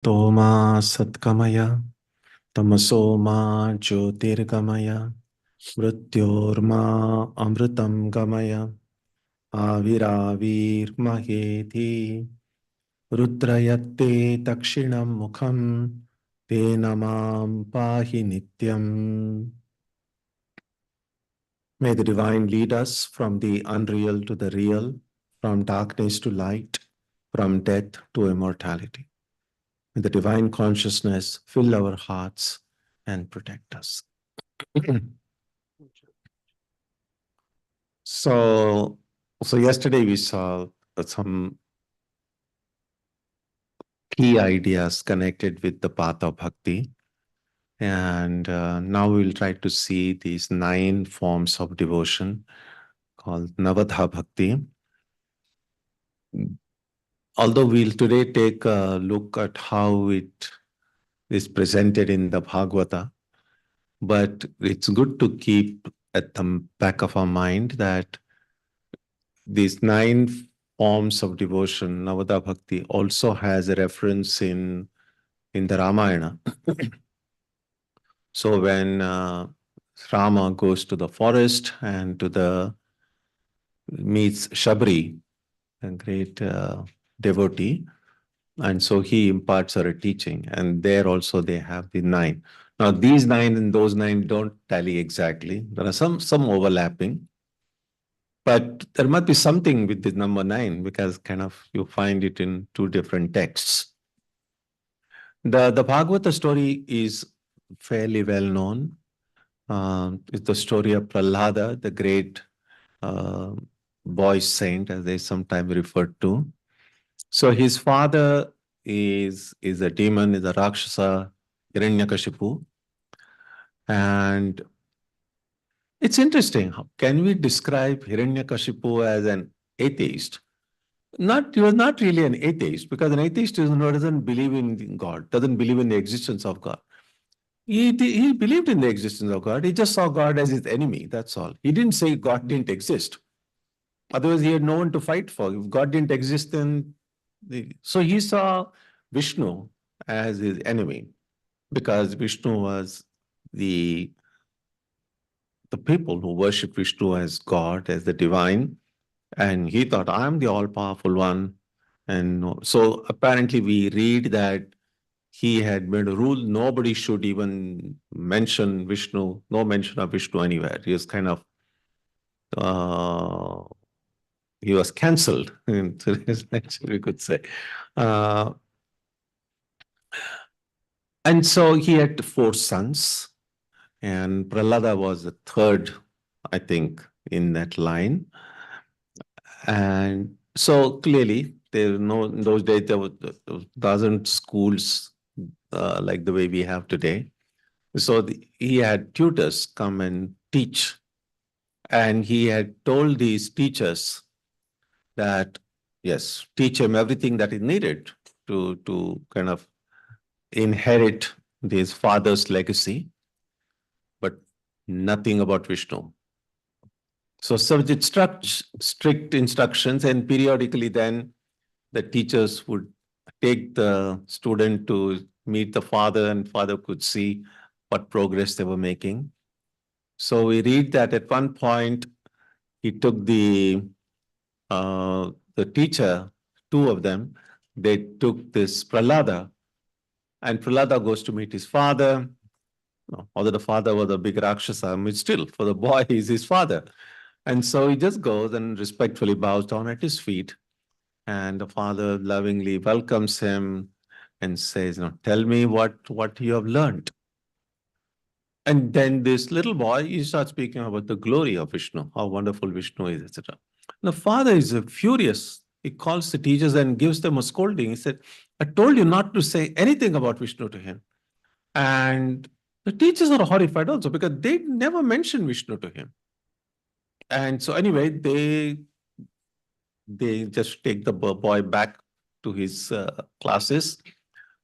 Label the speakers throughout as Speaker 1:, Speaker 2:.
Speaker 1: Toma Satkamaya, Tamasoma Jyotirgamaya, Mrityorma Amritam Gamaya, Aviravir Maheti, Rudrayate Dakshinam Mukham, Te Namam Pahi Nityam. May the divine lead us from the unreal to the real, from darkness to light, from death to immortality. May the divine consciousness fill our hearts and protect us. So yesterday we saw some key ideas connected with the path of bhakti. And now we'll try to see these 9 forms of devotion called Navadha Bhakti. Although we'll today take a look at how it is presented in the Bhagavata, but it's good to keep at the back of our mind that these 9 forms of devotion, Navadha Bhakti, also has a reference in the Ramayana. So when Rama goes to the forest and meets Shabri, a great devotee, and so he imparts her a teaching, and there also they have the 9. Now these 9 and those 9 don't tally exactly. There are some overlapping, but there must be something with the number 9 because kind of you find it in 2 different texts. The Bhagavata story is fairly well known. It's the story of Prahlada, the great boy saint, as they sometimes referred to. So his father is a demon, is a Rakshasa, Hiranyakashipu. And it's interesting. Can we describe Hiranyakashipu as an atheist? He was not really an atheist, because an atheist doesn't believe in God, doesn't believe in the existence of God. He believed in the existence of God. He just saw God as his enemy. That's all. He didn't say God didn't exist. Otherwise, he had no one to fight for. If God didn't exist, then so he saw Vishnu as his enemy, because Vishnu was the people who worship Vishnu as God, as the divine, and he thought, I'm the all-powerful one. And so apparently we read that he had made a rule, nobody should even mention Vishnu, no mention of Vishnu anywhere. He was kind of, he was cancelled, we could say. And so he had 4 sons, and Prahlada was the 3rd, I think, in that line. And so clearly, in those days, there wasn't schools like the way we have today. So he had tutors come and teach. And he had told these teachers that, yes, teach him everything that is needed to kind of inherit his father's legacy, but nothing about Vishnu. So such strict instructions, and periodically then the teachers would take the student to meet the father, and father could see what progress they were making. So we read that at one point he took the teacher, 2 of them, they took this Prahlada, and Prahlada goes to meet his father. Although the father was a big Rakshasa, still for the boy, he's his father. And so he just goes and respectfully bows down at his feet. And the father lovingly welcomes him and says, tell me what you have learned. And then this little boy, he starts speaking about the glory of Vishnu, how wonderful Vishnu is, etc. The father is furious. He calls the teachers and gives them a scolding. He said, I told you not to say anything about Vishnu to him. And the teachers are horrified also, because they never mentioned Vishnu to him. And so anyway, they just take the boy back to his classes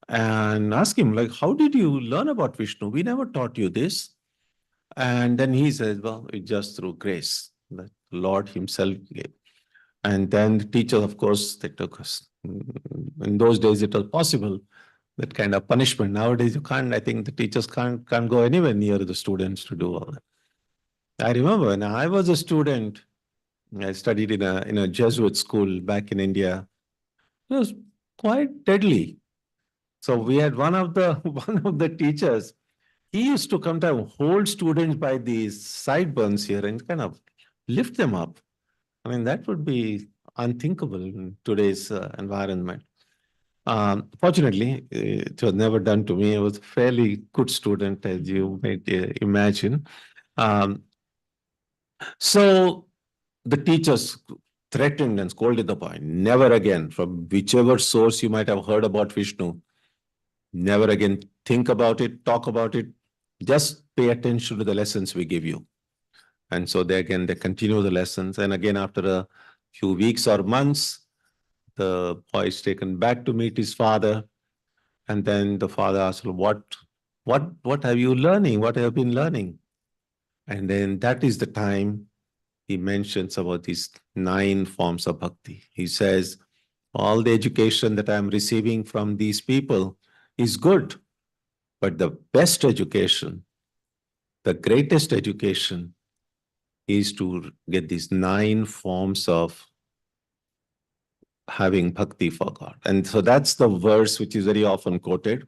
Speaker 1: and ask him, like, how did you learn about Vishnu? We never taught you this. And then he says, well, it's just through grace that Lord himself gave. And then the teachers, of course, they took us. In those days, it was possible that kind of punishment. Nowadays, you can't, I think the teachers can't go anywhere near the students to do all that. I remember when I was a student, I studied in a Jesuit school back in India. It was quite deadly. So we had one of the one of the teachers. He used to come to hold students by these sideburns here and kind of lift them up. I mean, that would be unthinkable in today's environment. Fortunately, it was never done to me. I was a fairly good student, as you may imagine. Um, so the teachers threatened and scolded the boy, never again, from whichever source you might have heard about Vishnu, never again think about it, talk about it, just pay attention to the lessons we give you. And so they continue the lessons. And again, after a few weeks or months, the boy is taken back to meet his father. And then the father asks, what have you learning? What have you been learning? And then that is the time he mentions about these 9 forms of bhakti. He says, all the education that I'm receiving from these people is good, but the best education, the greatest education is to get these 9 forms of having bhakti for God. And so that's the verse which is very often quoted.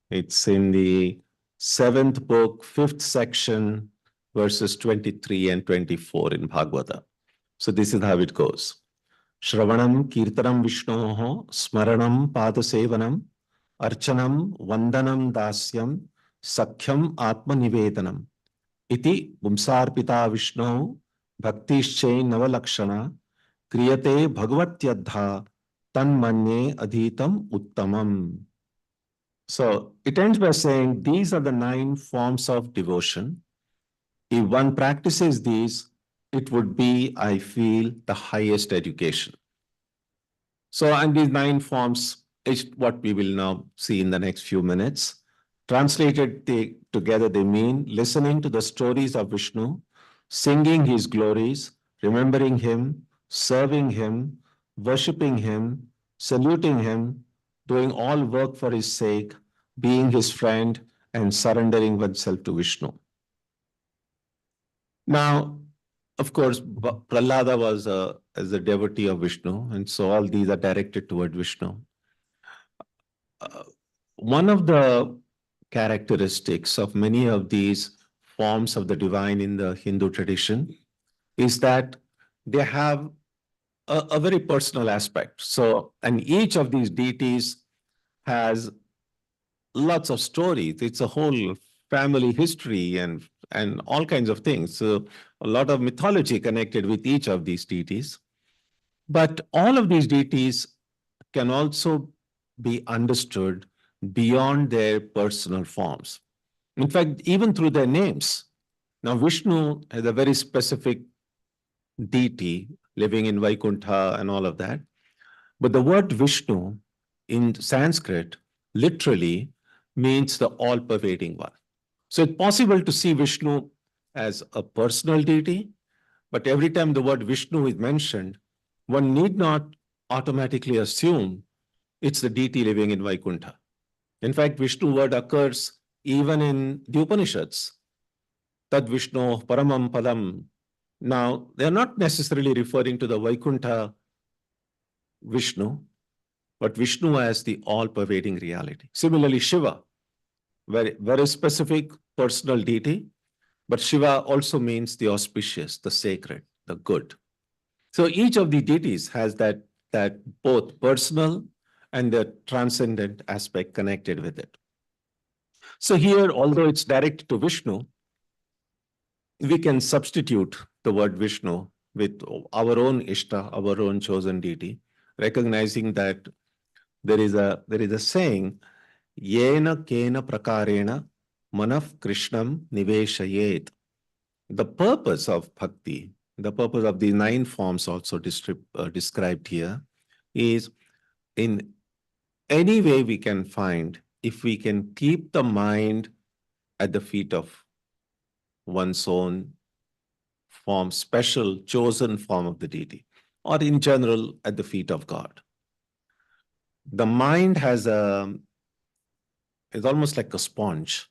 Speaker 1: It's in the 7th book, 5th section, verses 23 and 24 in Bhagavata. So this is how it goes. Shravanam kirtanam Vishnoho smaranam padasevanam archanam vandanam dasyam sakhyam atma nivedanam iti pumsarpita Vishno bhaktischai navalakshana kriyate bhagavatyadha tanmanye adhitam uttamam. So it ends by saying these are the 9 forms of devotion. If one practices these, it would be, I feel, the highest education. So, and these 9 forms is what we will now see in the next few minutes. Translated together, they mean listening to the stories of Vishnu, singing his glories, remembering him, serving him, worshipping him, saluting him, doing all work for his sake, being his friend, and surrendering oneself to Vishnu. Now, of course, Prahlada was as a devotee of Vishnu, and so all these are directed toward Vishnu. One of the characteristics of many of these forms of the divine in the Hindu tradition is that they have a very personal aspect. So, and each of these deities has lots of stories. It's a whole family history and all kinds of things. So a lot of mythology connected with each of these deities. But all of these deities can also be understood beyond their personal forms. In fact, even through their names. Now, Vishnu has a very specific deity living in Vaikuntha and all of that. But the word Vishnu in Sanskrit literally means the all-pervading one. So it's possible to see Vishnu as a personal deity, but every time the word Vishnu is mentioned, one need not automatically assume it's the deity living in Vaikuntha. In fact, Vishnu word occurs even in the Upanishads. Tad Vishnu Paramam Padam. Now, they're not necessarily referring to the Vaikuntha Vishnu, but Vishnu as the all-pervading reality. Similarly, Shiva, very, very specific personal deity, but Shiva also means the auspicious, the sacred, the good. So each of the deities has that both personal and the transcendent aspect connected with it. So here, although it's directed to Vishnu, we can substitute the word Vishnu with our own Ishta, our own chosen deity, recognizing that there is a saying, Yena kena prakarena manav krishnam niveshayet. The purpose of bhakti, the purpose of the 9 forms also described here, is in any way we can find, if we can keep the mind at the feet of one's own form, special chosen form of the deity, or in general at the feet of God. The mind has a is almost like a sponge.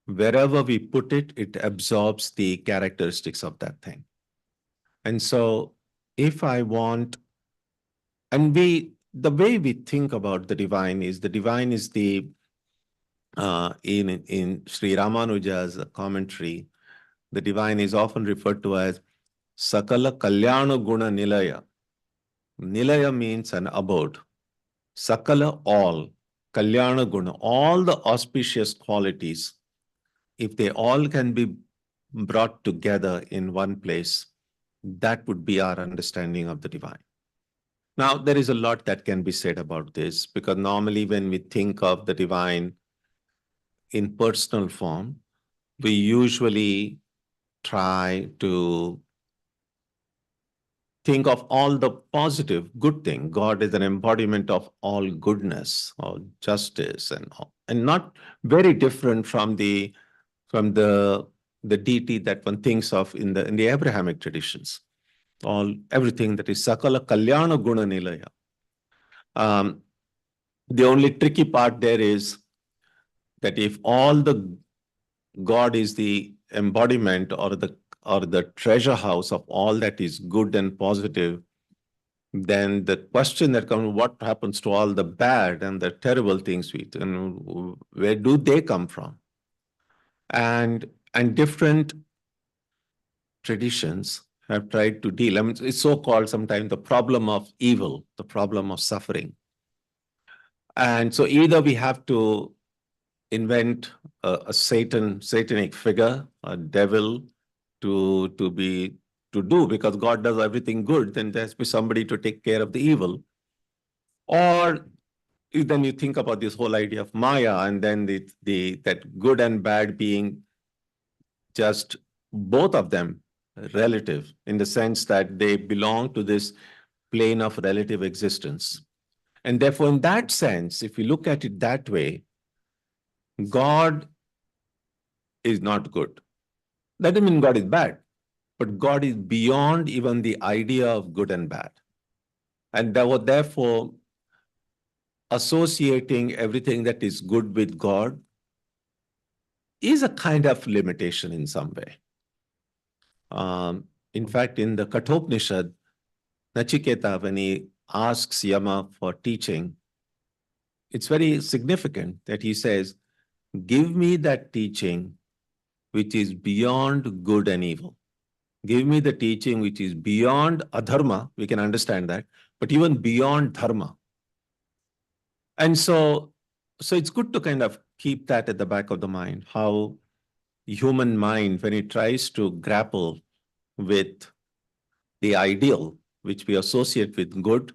Speaker 1: Wherever we put it, it absorbs the characteristics of that thing. And so if I want, and the way we think about the divine is in Sri Ramanuja's commentary, the divine is often referred to as Sakala Kalyana Guna Nilaya. Nilaya means an abode. Sakala, all. Kalyana Guna, all the auspicious qualities. If they all can be brought together in one place, that would be our understanding of the divine. Now, there is a lot that can be said about this, because normally when we think of the divine in personal form, we usually try to think of all the positive, good thing. God is an embodiment of all goodness, all justice, and not very different from the deity that one thinks of in the Abrahamic traditions. Everything that is Sakala Kalyana Guna Nilaya. The only tricky part there is that if all the God is the embodiment or the treasure house of all that is good and positive, then the question that comes, what happens to all the bad and the terrible things and where do they come from? And different traditions have tried to deal. I mean, it's so-called sometimes the problem of evil, the problem of suffering. And so either we have to invent a satanic figure, a devil, to do, because God does everything good, then there has to be somebody to take care of the evil. Or then you think about this whole idea of Maya, and then that good and bad being just both of them relative, in the sense that they belong to this plane of relative existence. And therefore, in that sense, if you look at it that way, God is not good. That doesn't mean God is bad, but God is beyond even the idea of good and bad. And therefore, associating everything that is good with God is a kind of limitation in some way. In fact, in the Kathopanishad, Nachiketa, when he asks Yama for teaching, it's very significant that he says, give me that teaching which is beyond good and evil. Give me the teaching which is beyond adharma, we can understand that, but even beyond dharma. And so it's good to kind of keep that at the back of the mind, how human mind, when it tries to grapple with the ideal, which we associate with good,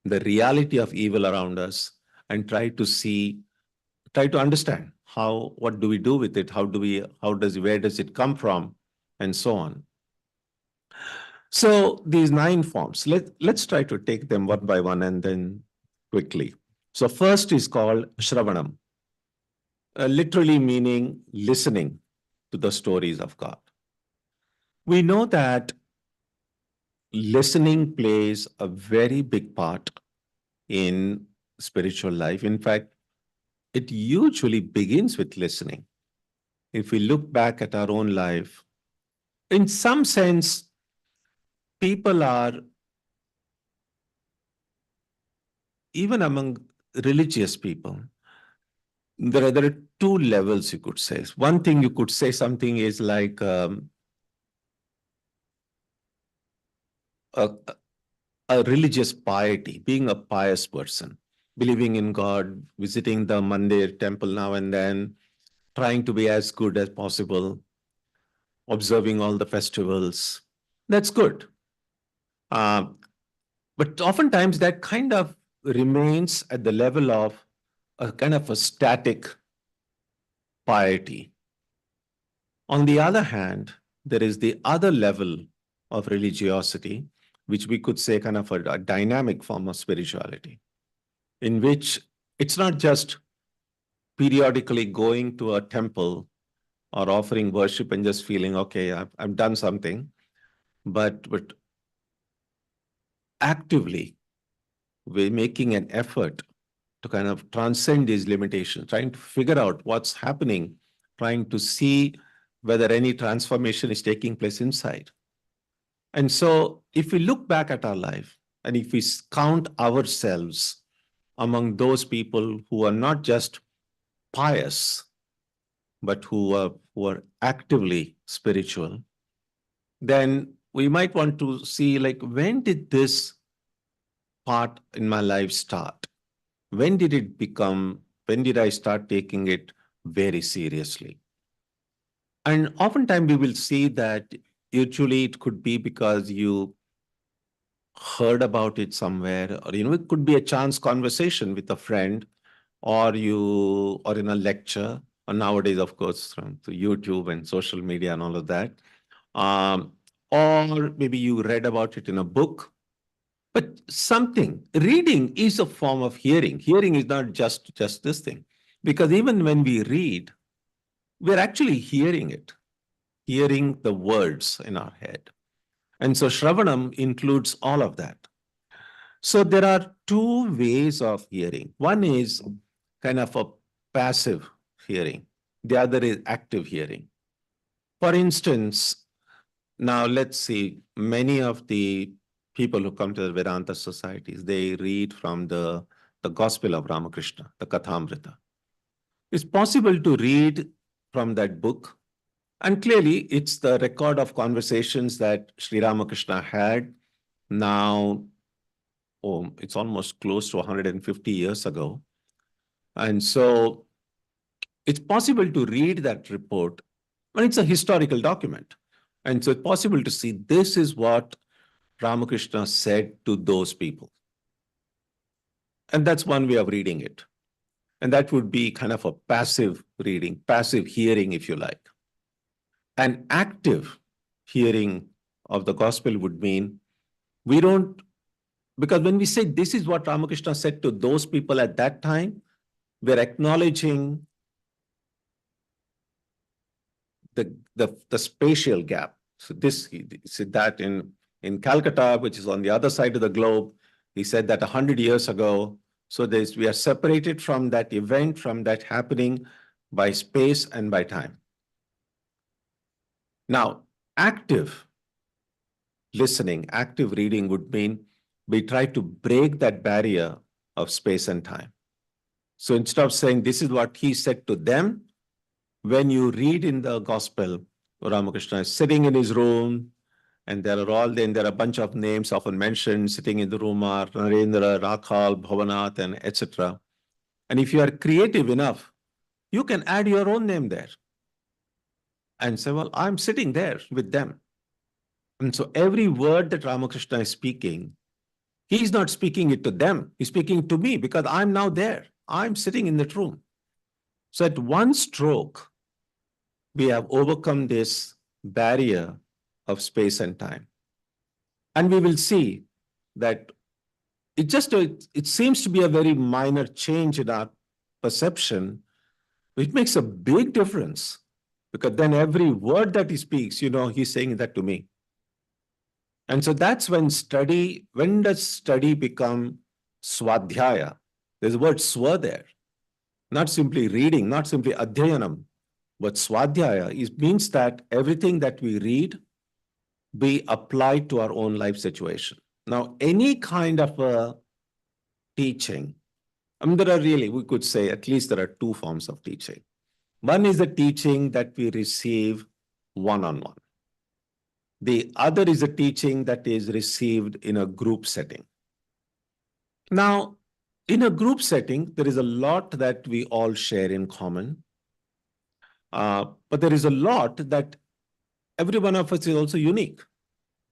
Speaker 1: the reality of evil around us, and try to understand what do we do with it? Where does it come from? And so on. So these 9 forms, let's try to take them one by one and then quickly. So first is called Shravanam, literally meaning listening to the stories of God. We know that listening plays a very big part in spiritual life. In fact, it usually begins with listening. If we look back at our own life, in some sense, people are, even among religious people, there are 2 levels you could say. One thing you could say something is like a religious piety, being a pious person, believing in God, visiting the mandir, temple now and then, trying to be as good as possible, observing all the festivals. That's good. But oftentimes that kind of remains at the level of a kind of a static piety. On the other hand, there is the other level of religiosity, which we could say kind of a dynamic form of spirituality, in which it's not just periodically going to a temple or offering worship and just feeling, okay, I've done something, but actively we're making an effort to kind of transcend these limitations, trying to figure out what's happening, trying to see whether any transformation is taking place inside. And so if we look back at our life and if we count ourselves among those people who are not just pious, but who are actively spiritual, then we might want to see, like, when did this part in my life start? When did it become, when did I start taking it very seriously? And oftentimes we will see that usually it could be because you heard about it somewhere, or it could be a chance conversation with a friend, or in a lecture, or nowadays, of course, through YouTube and social media and all of that. Um, or maybe you read about it in a book. But something, reading is a form of hearing. Hearing is not just this thing. Because even when we read, we're actually hearing it, hearing the words in our head. And so Shravanam includes all of that. So there are two ways of hearing. One is kind of a passive hearing. The other is active hearing. For instance, now let's see, many of the people who come to the Vedanta societies, they read from the Gospel of Ramakrishna, the Kathamrita. It's possible to read from that book, and clearly it's the record of conversations that Sri Ramakrishna had now, it's almost close to 150 years ago. And so it's possible to read that report, and it's a historical document. And so it's possible to see this is what Ramakrishna said to those people. And that's one way of reading it. And that would be kind of a passive reading, passive hearing, if you like. An active hearing of the gospel would mean we don't, because when we say this is what Ramakrishna said to those people at that time, we're acknowledging the spatial gap. So he said that in Calcutta, which is on the other side of the globe. He said that 100 years ago. So we are separated from that event, from that happening by space and by time. Now, active listening, active reading would mean we try to break that barrier of space and time. So instead of saying this is what he said to them, when you read in the gospel, Ramakrishna is sitting in his room, and there are a bunch of names often mentioned. Sitting in the room are Narendra, Rakhal, Bhavanath, and etc. And if you are creative enough, you can add your own name there and say, well, I'm sitting there with them. And so every word that Ramakrishna is speaking, he's not speaking it to them. He's speaking to me because I'm now there. I'm sitting in that room. So at one stroke, we have overcome this barrier of space and time. And we will see that it seems to be a very minor change in our perception, which makes a big difference, because then every word that he speaks, he's saying that to me. And so that's when does study become swadhyaya? There's the word swa there, not simply reading, not simply adhyayanam, but swadhyaya means that everything that we read be applied to our own life situation. Now, any kind of a teaching, we could say at least there are two forms of teaching. One is the teaching that we receive one-on-one. The other is a teaching that is received in a group setting. Now, in a group setting, there is a lot that we all share in common. But there is a lot that every one of us is also unique.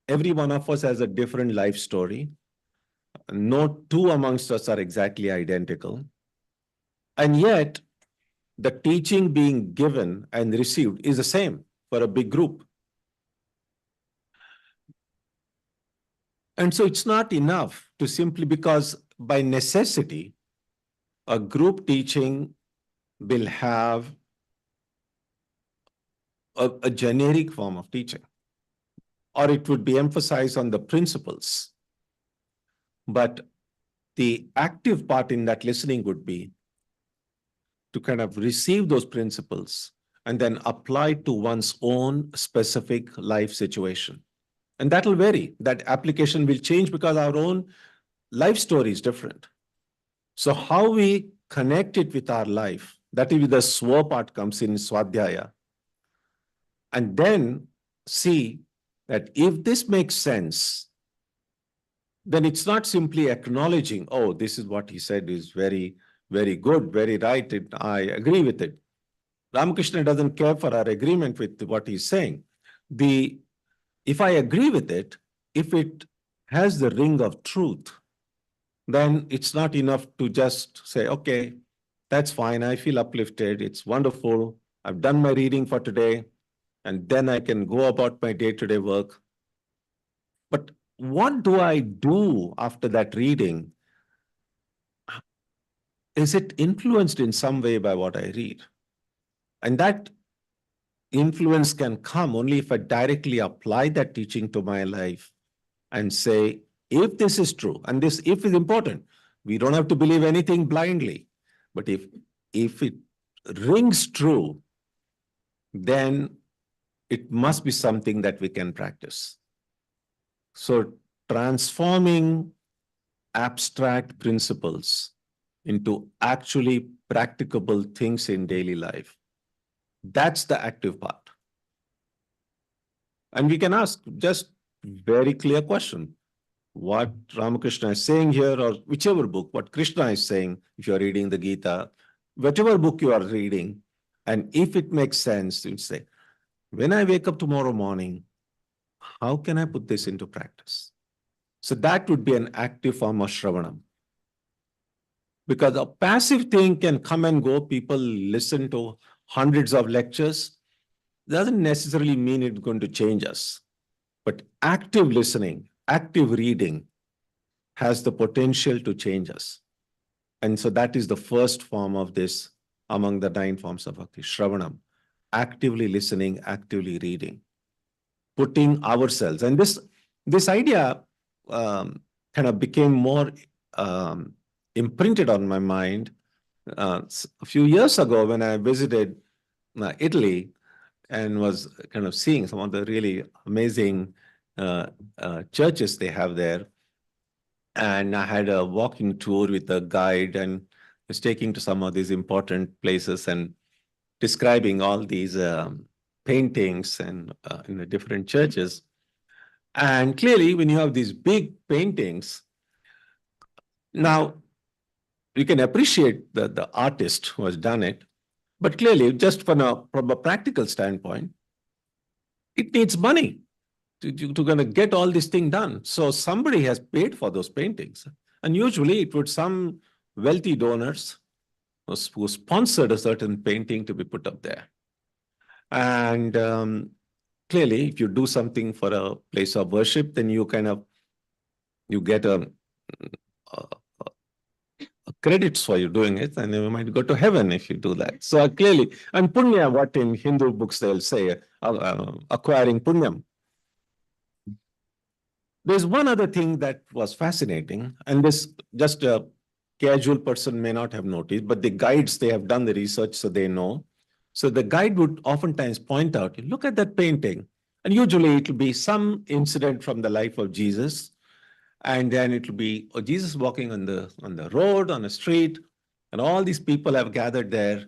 Speaker 1: Every one of us has a different life story. No two amongst us are exactly identical. And yet, the teaching being given and received is the same for a big group. And so it's not enough to simply, because by necessity, a group teaching will have a generic form of teaching, or it would be emphasized on the principles. But the active part in that listening would be to kind of receive those principles and then apply to one's own specific life situation. And that will vary. That application will change because our own life story is different. So how we connect it with our life, that is where the swa part comes in Swadhyaya. And then see that if this makes sense, then it's not simply acknowledging, oh, this is what he said is very, very good, very right. I agree with it. Ramakrishna doesn't care for our agreement with what he's saying. If I agree with it, if it has the ring of truth, then it's not enough to just say, okay, that's fine. I feel uplifted. It's wonderful. I've done my reading for today, and then I can go about my day-to-day work. But what do I do after that reading? Is it influenced in some way by what I read? And that influence can come only if I directly apply that teaching to my life and say, if this is true, and this if is important, we don't have to believe anything blindly. But if it rings true, then it must be something that we can practice. So transforming abstract principles into actually practicable things in daily life, that's the active part. And we can ask just very clear question. What Ramakrishna is saying here, or whichever book, what Krishna is saying, if you're reading the Gita, whatever book you are reading, and if it makes sense, you say, when I wake up tomorrow morning, how can I put this into practice? So that would be an active form of Shravanam. Because a passive thing can come and go. People listen to hundreds of lectures. Doesn't necessarily mean it's going to change us. But active listening, active reading has the potential to change us. And so that is the first form of this among the 9 forms of Bhakti, Shravanam. Actively listening, actively reading, putting ourselves. And this idea kind of became more imprinted on my mind a few years ago when I visited Italy and was kind of seeing some of the really amazing churches they have there. And I had a walking tour with a guide and was taking to some of these important places and describing all these paintings and in the different churches. And clearly, when you have these big paintings, now you can appreciate the artist who has done it, but clearly, just from a practical standpoint, it needs money to kind of get all this thing done. So somebody has paid for those paintings. And usually it would some wealthy donors who sponsored a certain painting to be put up there. And clearly, if you do something for a place of worship, then you get a credits for you doing it, and you might go to heaven if you do that. So clearly, and punya, what in Hindu books they'll say, acquiring punyam. There's one other thing that was fascinating, and this just a casual person may not have noticed, but the guides, they have done the research, so they know. So the guide would oftentimes point out, look at that painting, and usually it will be some incident from the life of Jesus. And then it will be Jesus walking on the road, on a street, and all these people have gathered there.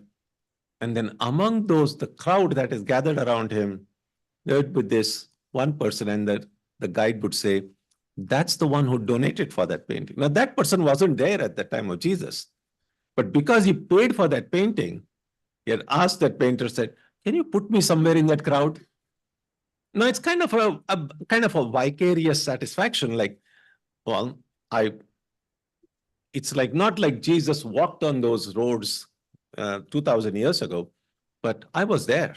Speaker 1: And then among those, the crowd that is gathered around him, there would be this one person, and the guide would say, that's the one who donated for that painting. Now, that person wasn't there at the time of Jesus. But because he paid for that painting, he had asked that painter, said, can you put me somewhere in that crowd? Now, it's kind of a vicarious satisfaction, like, well, it's like not like Jesus walked on those roads 2,000 years ago, but I was there.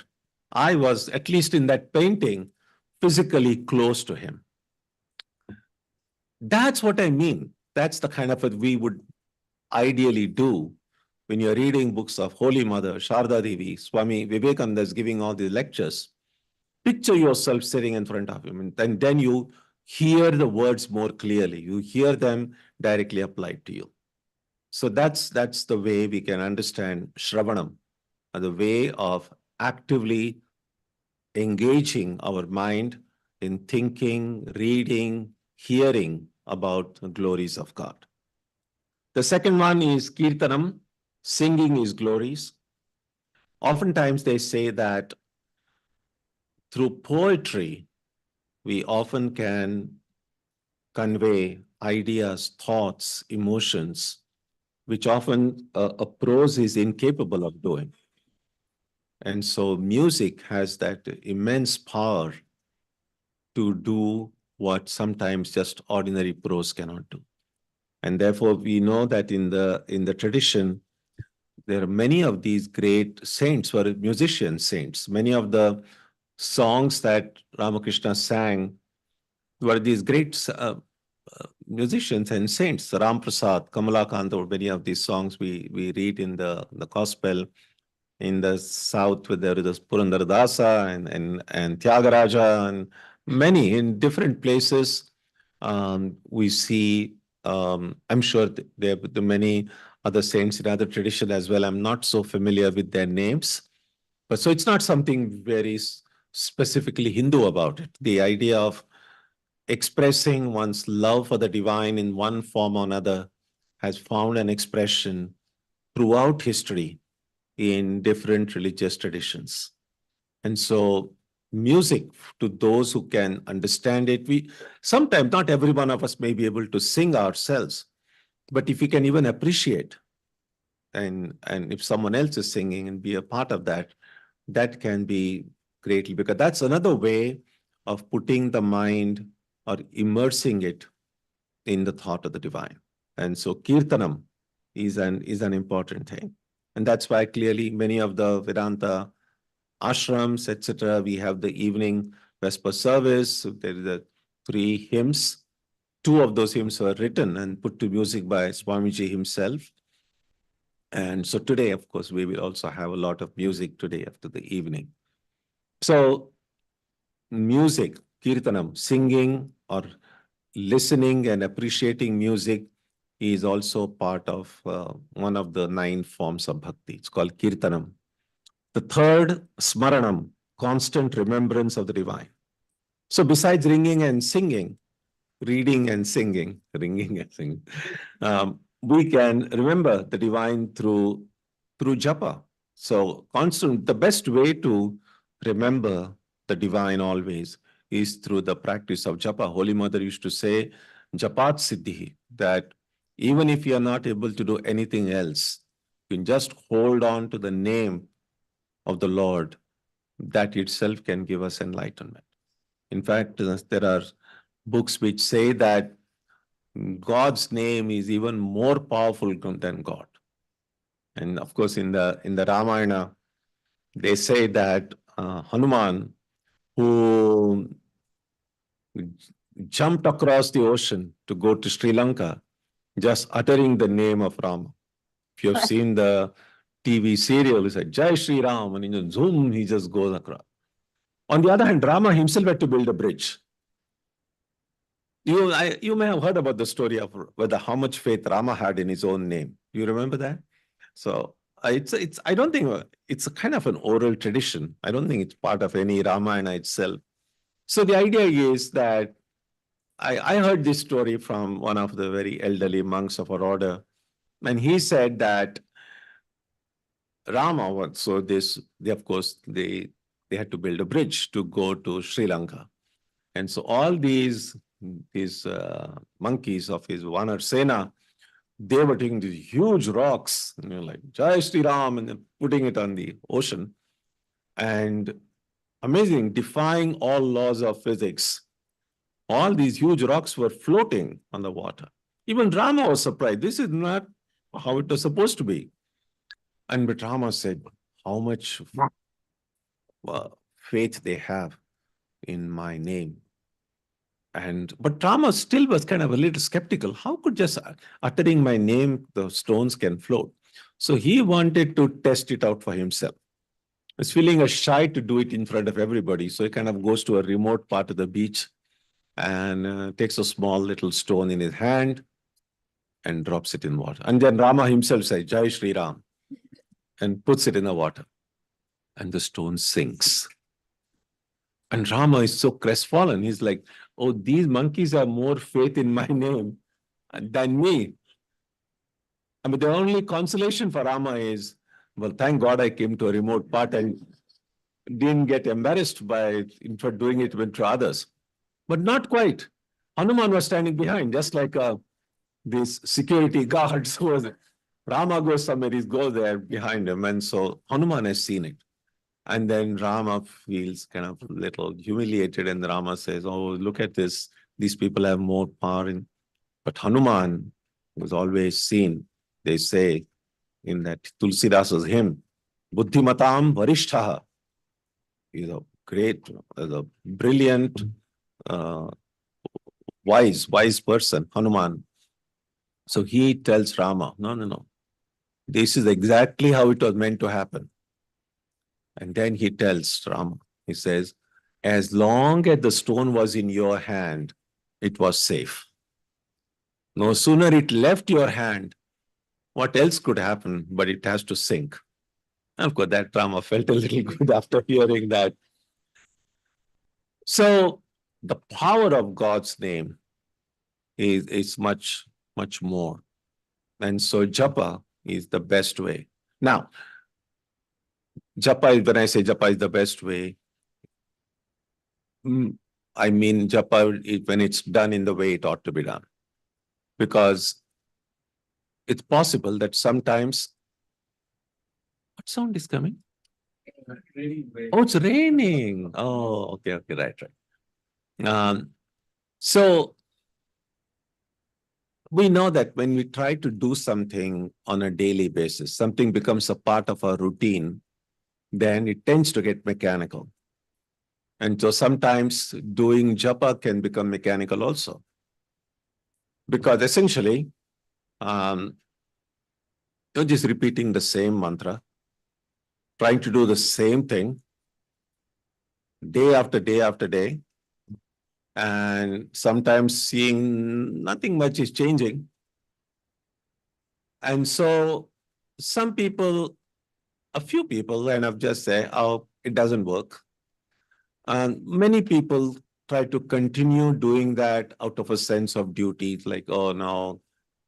Speaker 1: I was, at least in that painting, physically close to him. That's what I mean. That's the kind of what we would ideally do when you're reading books of Holy Mother, Sharda Devi, Swami Vivekananda is giving all these lectures. Picture yourself sitting in front of him, and then you hear the words more clearly. You hear them directly applied to you. So that's the way we can understand Shravanam, the way of actively engaging our mind in thinking, reading, hearing about the glories of God. The second one is Kirtanam, singing his glories. Oftentimes they say that through poetry, we often can convey ideas, thoughts, emotions, which often a prose is incapable of doing. And so music has that immense power to do what sometimes just ordinary prose cannot do. And therefore, we know that in the tradition, there are many of these great saints who are musician saints. Many of the songs that Ramakrishna sang were these great musicians and saints. Ram Prasad, Kamalakanta, many of these songs we read in the gospel. In the south, there is Purandaradasa and Tyagaraja, and many in different places. We see, I'm sure there are many other saints in other tradition as well. I'm not so familiar with their names. But so it's not something very specifically Hindu about it. The idea of expressing one's love for the divine in one form or another has found an expression throughout history in different religious traditions. And so music, to those who can understand it, we sometimes, not every one of us may be able to sing ourselves, but if we can even appreciate and if someone else is singing and be a part of that, that can be greatly, because that's another way of putting the mind or immersing it in the thought of the divine. And so Kirtanam is an important thing. And that's why clearly many of the Vedanta ashrams, etc., we have the evening Vesper service. So there is 3 hymns. 2 of those hymns were written and put to music by Swamiji himself. And so today, of course, we will also have a lot of music today after the evening. So music, kirtanam, singing or listening and appreciating music is also part of one of the 9 forms of bhakti. It's called kirtanam. The third, smaranam, constant remembrance of the divine. So besides ringing and singing, reading and singing, ringing and singing, we can remember the divine through japa. So constant, the best way to remember the divine always is through the practice of japa. Holy Mother used to say, japat siddhi, that even if you are not able to do anything else, you can just hold on to the name of the Lord. That itself can give us enlightenment. In fact, there are books which say that God's name is even more powerful than God. And of course, in the Ramayana, they say that Hanuman, who jumped across the ocean to go to Sri Lanka, just uttering the name of Rama. If you have seen the TV serial, it's like Jai Sri Ram, and zoom, he just goes across. On the other hand, Rama himself had to build a bridge. You may have heard about the story of whether how much faith Rama had in his own name. You remember that? So it's I don't think it's a kind of an oral tradition. I don't think it's part of any Ramayana itself. So the idea is that I heard this story from one of the very elderly monks of our order, and he said that Rama, so of course they had to build a bridge to go to Sri Lanka. And so all these monkeys of his Vanar Sena, they were taking these huge rocks, like Jai Sri Ram, and putting it on the ocean. And amazing, defying all laws of physics. All these huge rocks were floating on the water. Even Rama was surprised. This is not how it was supposed to be. And but Rama said, how much faith they have in my name. But Rama still was kind of a little skeptical. How could just uttering my name, the stones can float? So he wanted to test it out for himself. He was feeling shy to do it in front of everybody. So he kind of goes to a remote part of the beach and takes a small little stone in his hand and drops it in water. And then Rama himself says, Jai Shri Ram, and puts it in the water. And the stone sinks. And Rama is so crestfallen. He's like, oh, these monkeys have more faith in my name than me. I mean, the only consolation for Rama is, well, thank God I came to a remote part and didn't get embarrassed by in fact doing it to others. But not quite. Hanuman was standing behind, just like these security guards. Who was Rama goes somewhere, he goes there behind him. And so Hanuman has seen it. And then Rama feels kind of a little humiliated. And Rama says, oh, look at this. These people have more power. But Hanuman was always seen, they say in that Tulsidasa's hymn, Buddhimatam Varishtaha. He's a great, a brilliant, wise person, Hanuman. So he tells Rama, no. This is exactly how it was meant to happen. And then he tells Rama, he says, as long as the stone was in your hand, it was safe. No sooner it left your hand, what else could happen, but it has to sink. And of course, that Rama felt a little good after hearing that. So the power of God's name is much, much more. And so japa is the best way. Now, japa, when I say japa is the best way, I mean japa when it's done in the way it ought to be done. Because it's possible that sometimes, what sound is coming? Oh, it's raining. Oh, okay, right. So we know that when we try to do something on a daily basis, something becomes a part of our routine, then it tends to get mechanical. And so sometimes doing japa can become mechanical also. Because essentially, you're just repeating the same mantra, trying to do the same thing day after day after day, and sometimes seeing nothing much is changing. And so some people, a few people kind of just say, oh, it doesn't work. And many people try to continue doing that out of a sense of duty, like, oh, now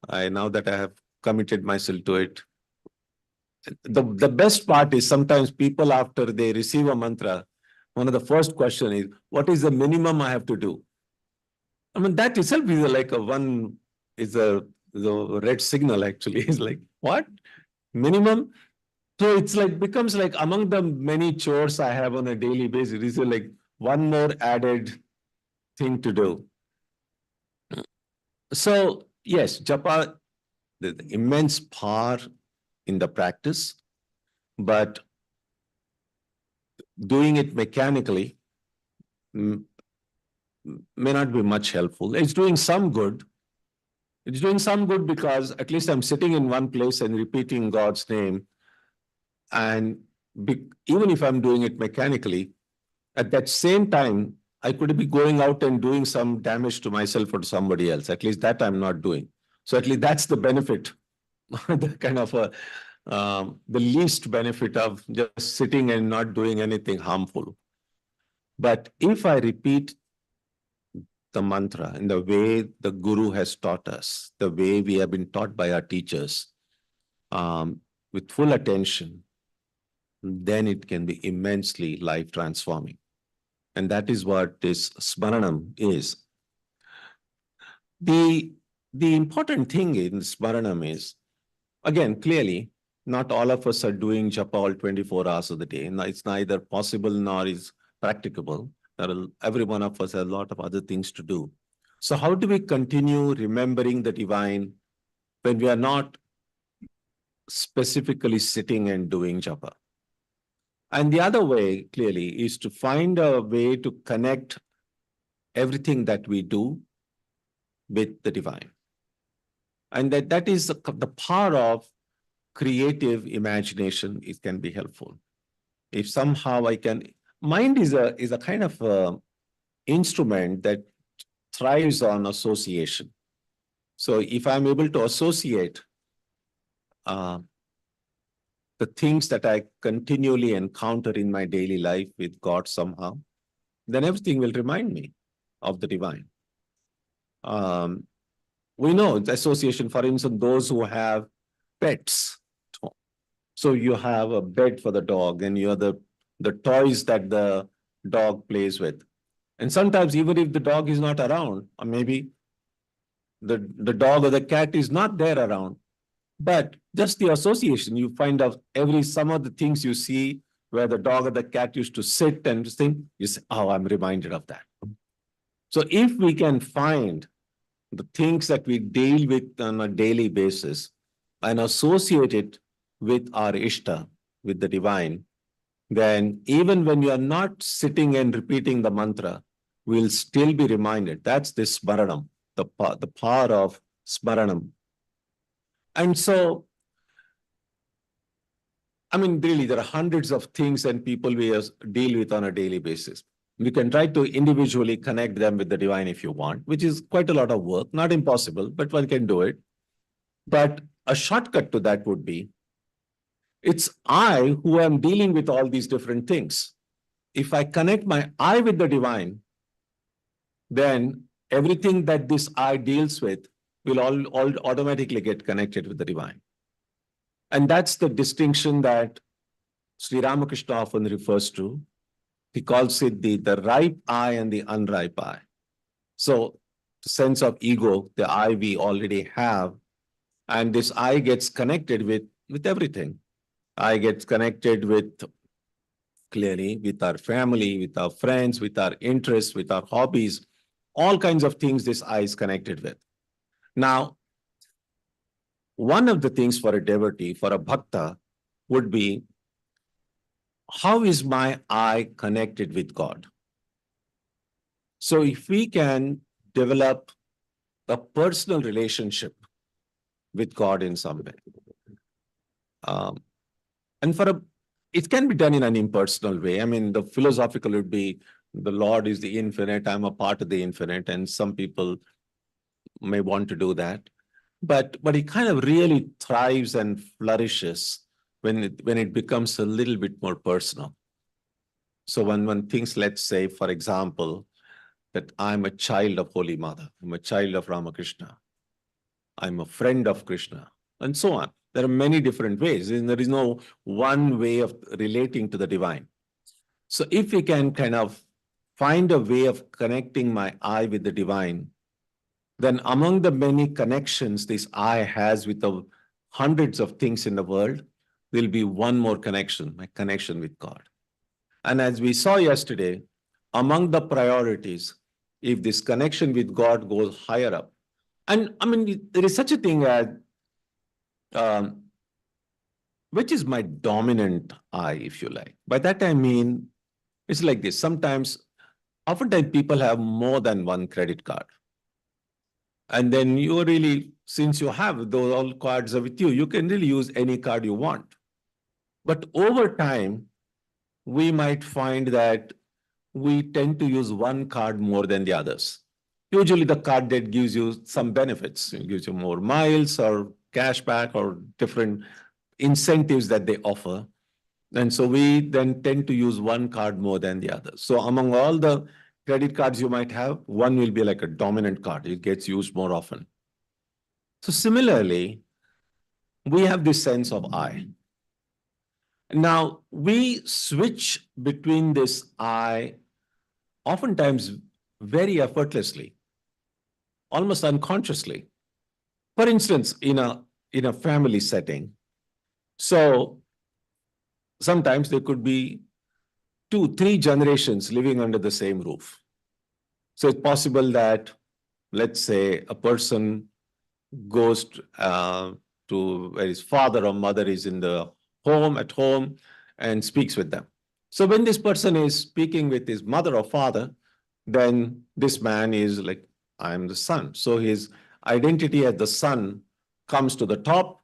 Speaker 1: that I have committed myself to it. The best part is sometimes people, after they receive a mantra, one of the first question is, what is the minimum I have to do? I mean, that itself is like a red signal actually. It's like, what? Minimum? So it's like, becomes like among the many chores I have on a daily basis, it's like one more added thing to do. So yes, japa, the immense power in the practice, but doing it mechanically may not be much helpful. It's doing some good. It's doing some good because at least I'm sitting in one place and repeating God's name. And even if I'm doing it mechanically, at that same time, I could be going out and doing some damage to myself or to somebody else. At least that I'm not doing. So at least that's the benefit, the kind of the least benefit of just sitting and not doing anything harmful. But if I repeat the mantra in the way the Guru has taught us, the way we have been taught by our teachers, with full attention, then it can be immensely life transforming. And that is what this Smaranam is. The important thing in Smaranam is, again, clearly, not all of us are doing japa all 24 hours of the day. It's neither possible nor is practicable. Every one of us has a lot of other things to do. So how do we continue remembering the divine when we are not specifically sitting and doing japa? And the other way, clearly, is to find a way to connect everything that we do with the divine. And that is the power of creative imagination. It can be helpful. If somehow mind is a kind of instrument that thrives on association. So if I'm able to associate the things that I continually encounter in my daily life with God somehow, then everything will remind me of the divine. We know the association, for instance, those who have pets. So you have a bed for the dog and you're the toys that the dog plays with. And sometimes even if the dog is not around, or maybe the dog or the cat is not there around, but just the association, you find out some of the things you see where the dog or the cat used to sit and think, you say, oh, I'm reminded of that. So if we can find the things that we deal with on a daily basis and associate it with our Ishta, with the divine, then even when you are not sitting and repeating the mantra, we'll still be reminded. That's this Smaranam, the power of Smaranam. And so, I mean, really, there are hundreds of things and people we deal with on a daily basis. We can try to individually connect them with the divine if you want, which is quite a lot of work, not impossible, but one can do it. But a shortcut to that would be, it's I who am dealing with all these different things. If I connect my I with the divine, then everything that this I deals with will all automatically get connected with the divine. And that's the distinction that Sri Ramakrishna often refers to. He calls it the ripe I and the unripe I. So the sense of ego, the I we already have, and this I gets connected with everything. I get connected with, clearly, with our family, with our friends, with our interests, with our hobbies, all kinds of things this I is connected with. Now, one of the things for a devotee, for a bhakta, would be, how is my I connected with God? So if we can develop a personal relationship with God in some way, and it can be done in an impersonal way. I mean, the philosophical would be, the Lord is the infinite, I'm a part of the infinite, and some people may want to do that. But it kind of really thrives and flourishes when it becomes a little bit more personal. So when one thinks, let's say, for example, that I'm a child of Holy Mother, I'm a child of Ramakrishna, I'm a friend of Krishna, and so on. There are many different ways, and there is no one way of relating to the divine. So if we can kind of find a way of connecting my I with the divine, then among the many connections this I has with the hundreds of things in the world, there'll be one more connection, my connection with God. And as we saw yesterday, among the priorities, if this connection with God goes higher up, and I mean, there is such a thing as, which is my dominant I, if you like. By that I mean, it's like this. Oftentimes people have more than one credit card. And then you really, since you have those all cards are with you, you can really use any card you want. But over time, we might find that we tend to use one card more than the others. Usually the card that gives you some benefits, it gives you more miles or cash back or different incentives that they offer. And so we then tend to use one card more than the other. So among all the credit cards you might have, one will be like a dominant card. It gets used more often. So similarly, we have this sense of I. Now, we switch between this I oftentimes very effortlessly, almost unconsciously. For instance, in a family setting, so sometimes there could be 2-3 generations living under the same roof. So it's possible that, let's say, a person goes to where his father or mother is in the at home, and speaks with them. So when this person is speaking with his mother or father, then this man is like, I'm the son. So his identity as the son comes to the top,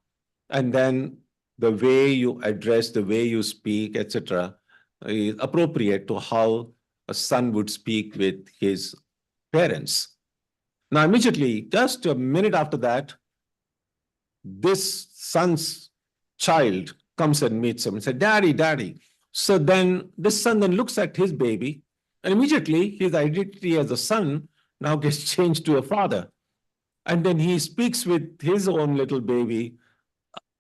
Speaker 1: and then the way you address, the way you speak, etc., is appropriate to how a son would speak with his parents. Now, immediately, just a minute after that, this son's child comes and meets him and says, Daddy, Daddy. So then this son then looks at his baby, and immediately his identity as a son now gets changed to a father. And then he speaks with his own little baby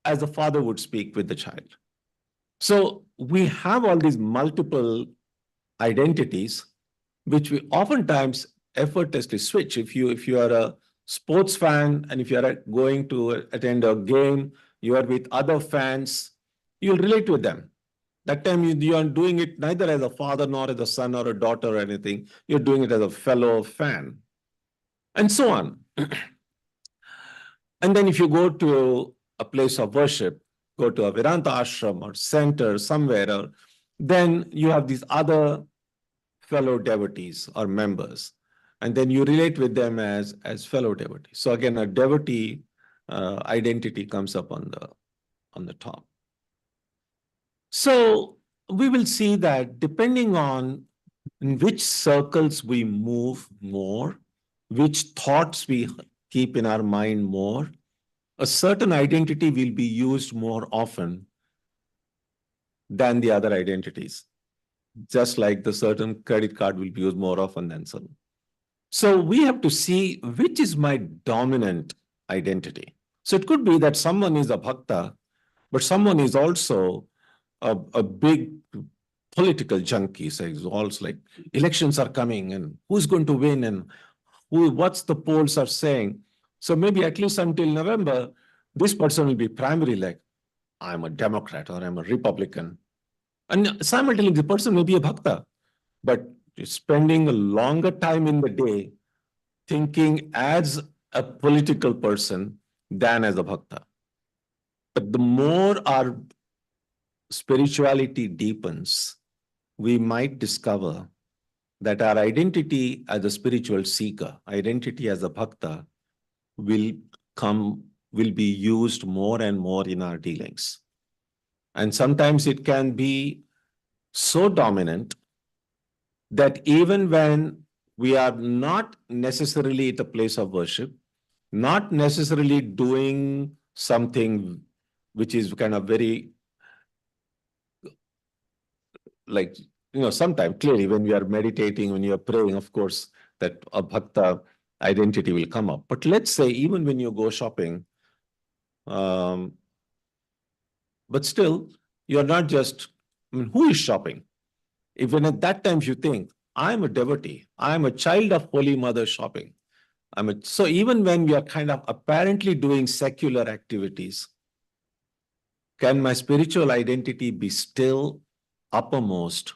Speaker 1: as a father would speak with the child. So we have all these multiple identities, which we oftentimes effortlessly switch. If you are a sports fan and if you are going to attend a game, you are with other fans, you'll relate with them. That time you are doing it neither as a father nor as a son or a daughter or anything. You're doing it as a fellow fan, and so on. And then if you go to a place of worship, go to a Vedanta ashram or center somewhere, or then you have these other fellow devotees or members, and then you relate with them as fellow devotees. So again, a devotee identity comes up on the top. So we will see that depending on in which circles we move more, which thoughts we keep in our mind more, a certain identity will be used more often than the other identities. Just like the certain credit card will be used more often than some. So we have to see which is my dominant identity. So it could be that someone is a bhakta, but someone is also a big political junkie. So it's also like elections are coming and who's going to win and what's the polls are saying. So maybe at least until November, this person will be primarily like, I'm a Democrat or I'm a Republican. And simultaneously, the person may be a bhakta, but spending a longer time in the day thinking as a political person than as a bhakta. But the more our spirituality deepens, we might discover that our identity as a spiritual seeker, identity as a bhakta, will be used more and more in our dealings. And sometimes it can be so dominant that even when we are not necessarily at a place of worship, not necessarily doing something which is kind of very like, sometimes clearly when we are meditating, when you are praying, of course, that a bhakta identity will come up. But let's say even when you go shopping, but still, you're not just, who is shopping? Even at that time, you think, I'm a devotee, I'm a child of Holy Mother shopping. So even when we are kind of apparently doing secular activities, can my spiritual identity be still uppermost?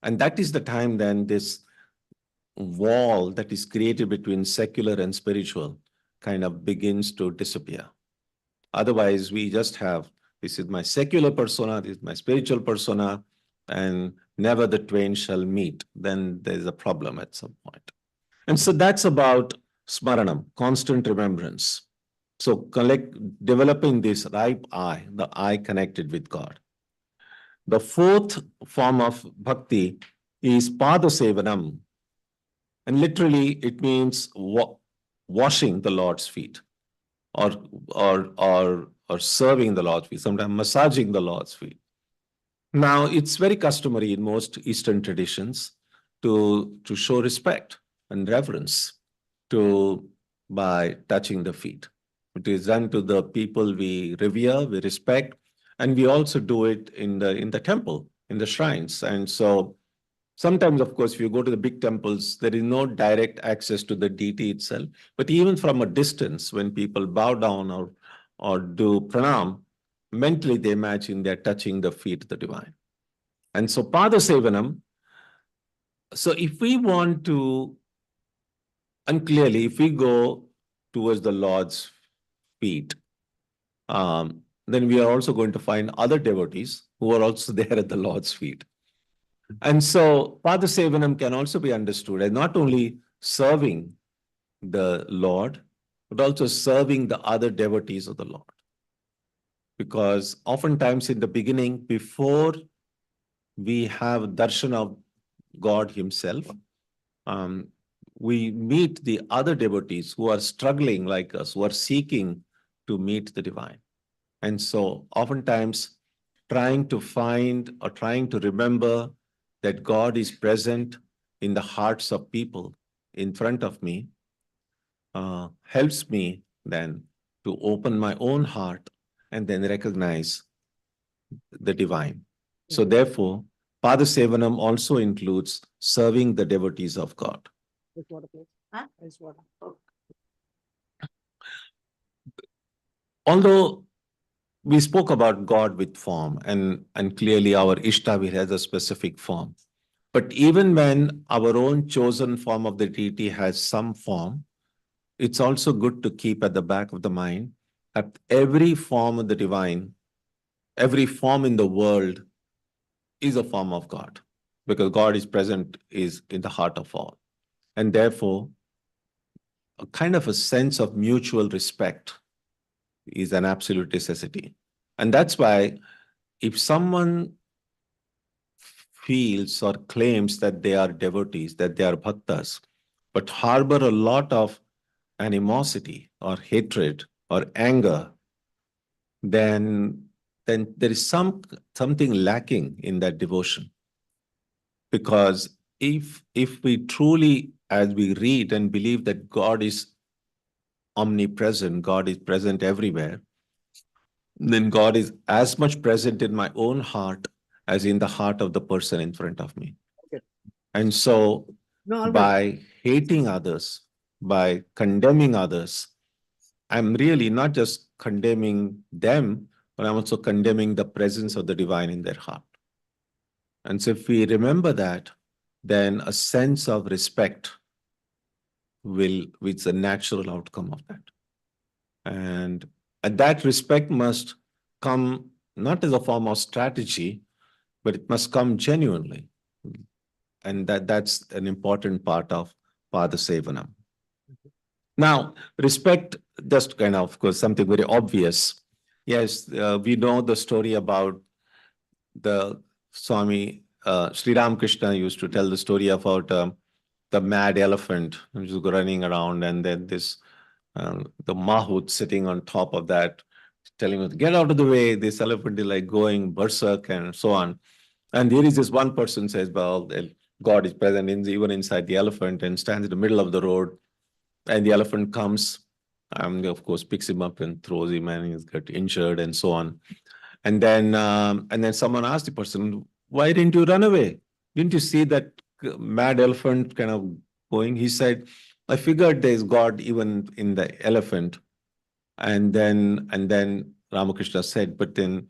Speaker 1: And that is the time then this wall that is created between secular and spiritual kind of begins to disappear. Otherwise, we just have, this is my secular persona, this is my spiritual persona, and never the twain shall meet. Then there's a problem at some point. And so that's about smaranam, constant remembrance. So developing this right eye, the eye connected with God. The fourth form of bhakti is padasevanam. And literally it means washing the Lord's feet or serving the Lord's feet, sometimes massaging the Lord's feet. Now, it's very customary in most Eastern traditions to show respect and reverence by touching the feet. It is done to the people we revere, we respect, and we also do it in the temple, in the shrines. And so sometimes, of course, if you go to the big temples, there is no direct access to the deity itself. But even from a distance, when people bow down or do pranam, mentally they imagine they're touching the feet of the divine. And so padasevanam, so if we want to, and clearly if we go towards the Lord's feet, then we are also going to find other devotees who are also there at the Lord's feet. And so padasevanam can also be understood as not only serving the Lord, but also serving the other devotees of the Lord. Because oftentimes in the beginning, before we have darshan of God himself, we meet the other devotees who are struggling like us, who are seeking to meet the divine. And so oftentimes trying to find or trying to remember that God is present in the hearts of people in front of me helps me then to open my own heart and then recognize the divine. So therefore, Pada Sevanam also includes serving the devotees of God. Although we spoke about God with form, and clearly our Ishtavi has a specific form. But even when our own chosen form of the deity has some form, it's also good to keep at the back of the mind that every form of the divine, every form in the world is a form of God, because God is present is in the heart of all. And therefore, a kind of a sense of mutual respect is an absolute necessity. And that's why if someone feels or claims that they are devotees, that they are bhaktas, but harbor a lot of animosity or hatred or anger, then there is something lacking in that devotion. Because if we truly, as we read and believe that God is omnipresent, God is present everywhere, then God is as much present in my own heart as in the heart of the person in front of me. Okay. And so by hating others, by condemning others, I'm really not just condemning them, but I'm also condemning the presence of the divine in their heart. And so if we remember that, then a sense of respect it's a natural outcome of that. And that respect must come not as a form of strategy, but it must come genuinely. And that's an important part of Pada Sevanam. Now, respect, just kind of course, something very obvious. Yes, we know the story about the Swami, Sri Ramakrishna used to tell the story about the mad elephant which was running around, and then this the mahout sitting on top of that, telling us, get out of the way, this elephant is like going berserk and so on. And there is this one person says, well, God is present even inside the elephant, and stands in the middle of the road, and the elephant comes, of course, picks him up and throws him, and he's got injured and so on. And then someone asked the person, why didn't you run away? Didn't you see that mad elephant kind of going? He said, I figured there's God even in the elephant. And then Ramakrishna said, but then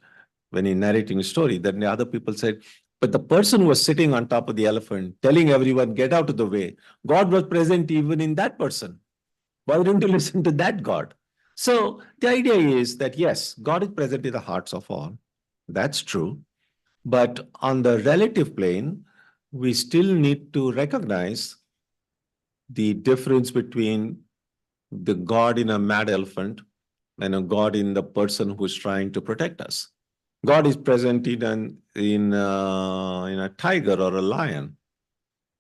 Speaker 1: when he narrating the story, then the other people said, but the person who was sitting on top of the elephant, telling everyone, get out of the way, God was present even in that person. Why wouldn't you listen to that God? So the idea is that, yes, God is present in the hearts of all. That's true. But on the relative plane, we still need to recognize the difference between the God in a mad elephant and a God in the person who's trying to protect us. God is present in a tiger or a lion.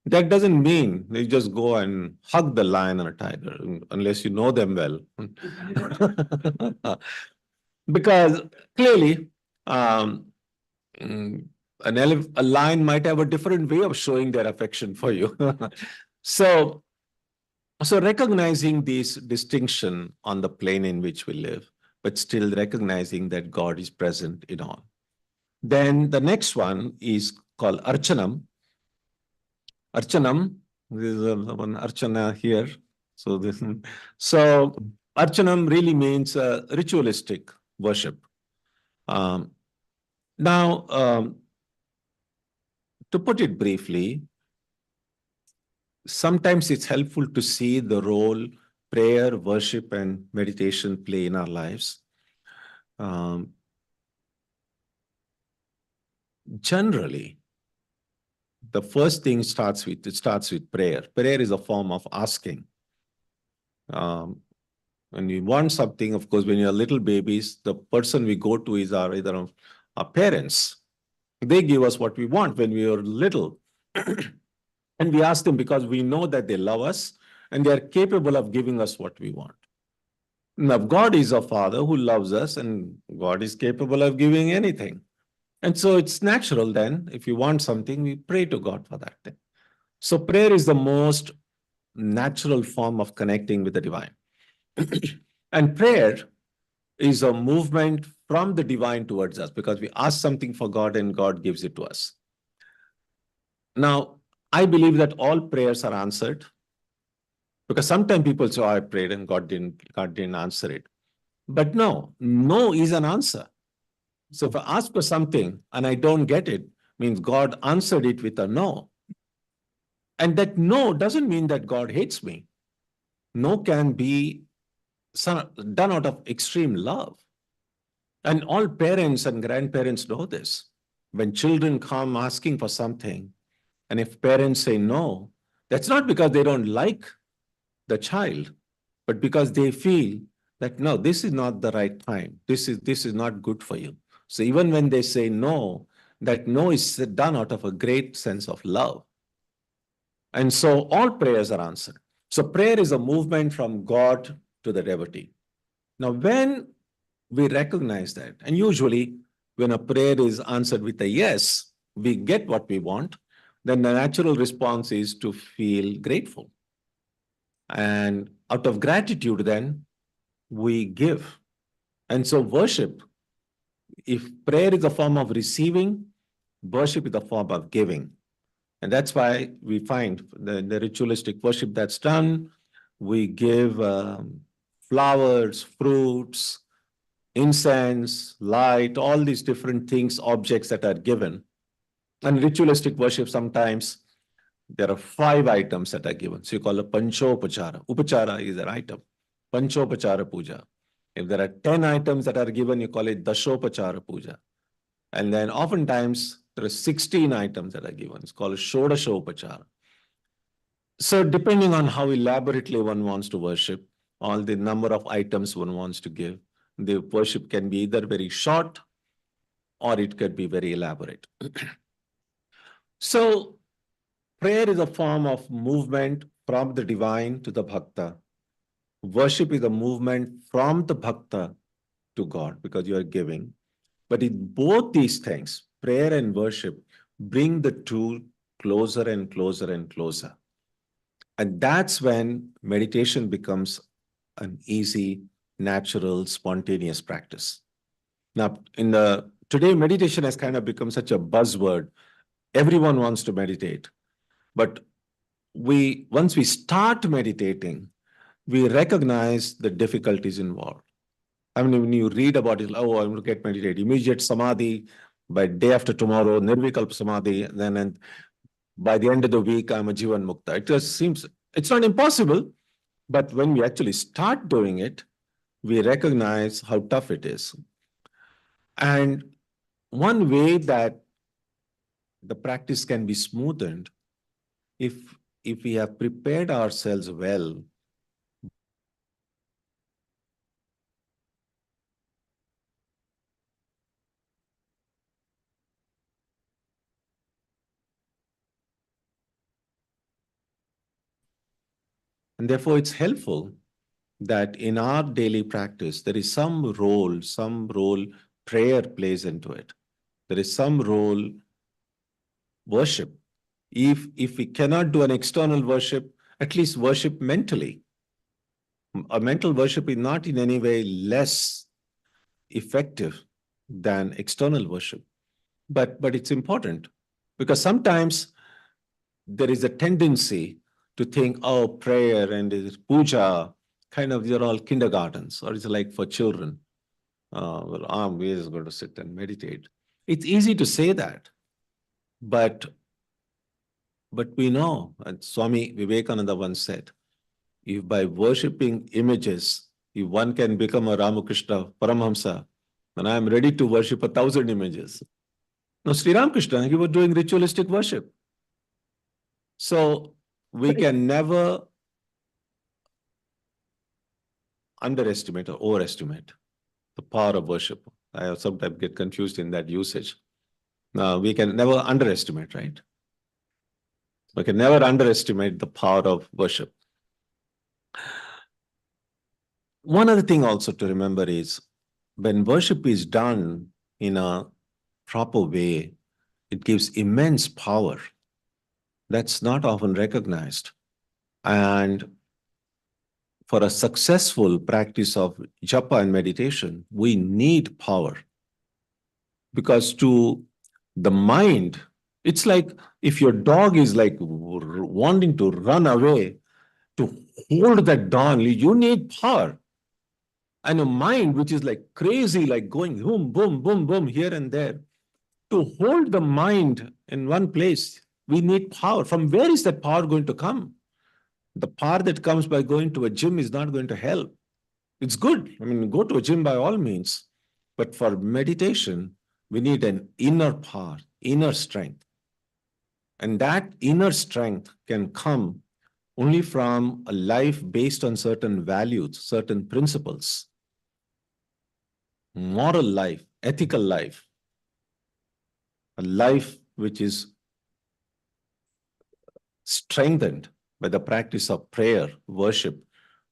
Speaker 1: That doesn't mean you just go and hug the lion and a tiger, unless you know them well. Because clearly, a lion might have a different way of showing their affection for you. So recognizing this distinction on the plane in which we live, but still recognizing that God is present in all. Then the next one is called Archanam. Archanam, this is one Archana here. So Archanam really means ritualistic worship. Now, to put it briefly, sometimes it's helpful to see the role prayer, worship, and meditation play in our lives. Generally, the first thing starts with prayer. Prayer is a form of asking. When we want something, of course, when you're little babies, the person we go to is either our parents. They give us what we want when we were little. And we ask them because we know that they love us and they are capable of giving us what we want. Now, God is a father who loves us, and God is capable of giving anything. And so it's natural then, if you want something, we pray to God for that thing. So prayer is the most natural form of connecting with the divine. And prayer is a movement from the divine towards us, because we ask something for God and God gives it to us. Now, I believe that all prayers are answered, because sometimes people say, oh, I prayed and God didn't answer it. But no is an answer. So if I ask for something and I don't get it, means God answered it with a no. And that no doesn't mean that God hates me. No can be done out of extreme love. And all parents and grandparents know this. When children come asking for something, and if parents say no, that's not because they don't like the child, but because they feel that no, this is not the right time. This is not good for you. So even when they say no, that no is done out of a great sense of love. And so all prayers are answered. So prayer is a movement from God to the devotee. Now, when we recognize that, and usually when a prayer is answered with a yes, we get what we want, then the natural response is to feel grateful. And out of gratitude, then we give. And so worship, if prayer is a form of receiving, worship is a form of giving. And that's why we find the ritualistic worship that's done, we give flowers, fruits, incense, light, all these different things, objects that are given. And ritualistic worship, sometimes there are 5 items that are given. So you call it panchopachara. Upachara is an item. Panchopachara puja. If there are 10 items that are given, you call it dashopachara puja. And then oftentimes there are 16 items that are given. It's called shodashopachara. So depending on how elaborately one wants to worship, all the number of items one wants to give, the worship can be either very short or it could be very elaborate. So prayer is a form of movement from the divine to the bhakta. Worship is a movement from the bhakta to God, because you are giving. But in both these things, prayer and worship, bring the two closer and closer and closer. And that's when meditation becomes an easy, natural, spontaneous practice. Now, today, meditation has kind of become such a buzzword. Everyone wants to meditate. But once we start meditating, we recognize the difficulties involved. I mean, when you read about it, oh, I'm going to get meditate, immediate samadhi, by day after tomorrow, nirvikalpa samadhi, and by the end of the week, I'm a jivan mukta. It just seems, it's not impossible, but when we actually start doing it, we recognize how tough it is. And one way that the practice can be smoothened, if we have prepared ourselves well, and therefore it's helpful that in our daily practice, there is some role prayer plays into it. There is some role worship. If we cannot do an external worship, at least worship mentally. A mental worship is not in any way less effective than external worship. But it's important, because sometimes there is a tendency to think, oh, prayer and puja, kind of, they're all kindergartens, or it's like for children. Well, I'm just going to sit and meditate. It's easy to say that, but we know, and Swami Vivekananda once said, if by worshipping images, if one can become a Ramakrishna Paramhamsa, then I am ready to worship 1,000 images. Now, Sri Ramakrishna, he was doing ritualistic worship. So we can never underestimate or overestimate the power of worship. I sometimes get confused in that usage. Now, we can never underestimate, right? We can never underestimate the power of worship. One other thing also to remember is when worship is done in a proper way, it gives immense power. That's not often recognized. And for a successful practice of japa and meditation, we need power. Because to the mind, it's like if your dog is like wanting to run away, to hold that dog, you need power. And a mind which is like crazy, like going boom, boom, boom, boom, here and there. To hold the mind in one place, we need power. From where is that power going to come? The power that comes by going to a gym is not going to help. It's good. I mean, go to a gym by all means. But for meditation, we need an inner power, inner strength. And that inner strength can come only from a life based on certain values, certain principles, moral life, ethical life, a life which is strengthened by the practice of prayer, worship.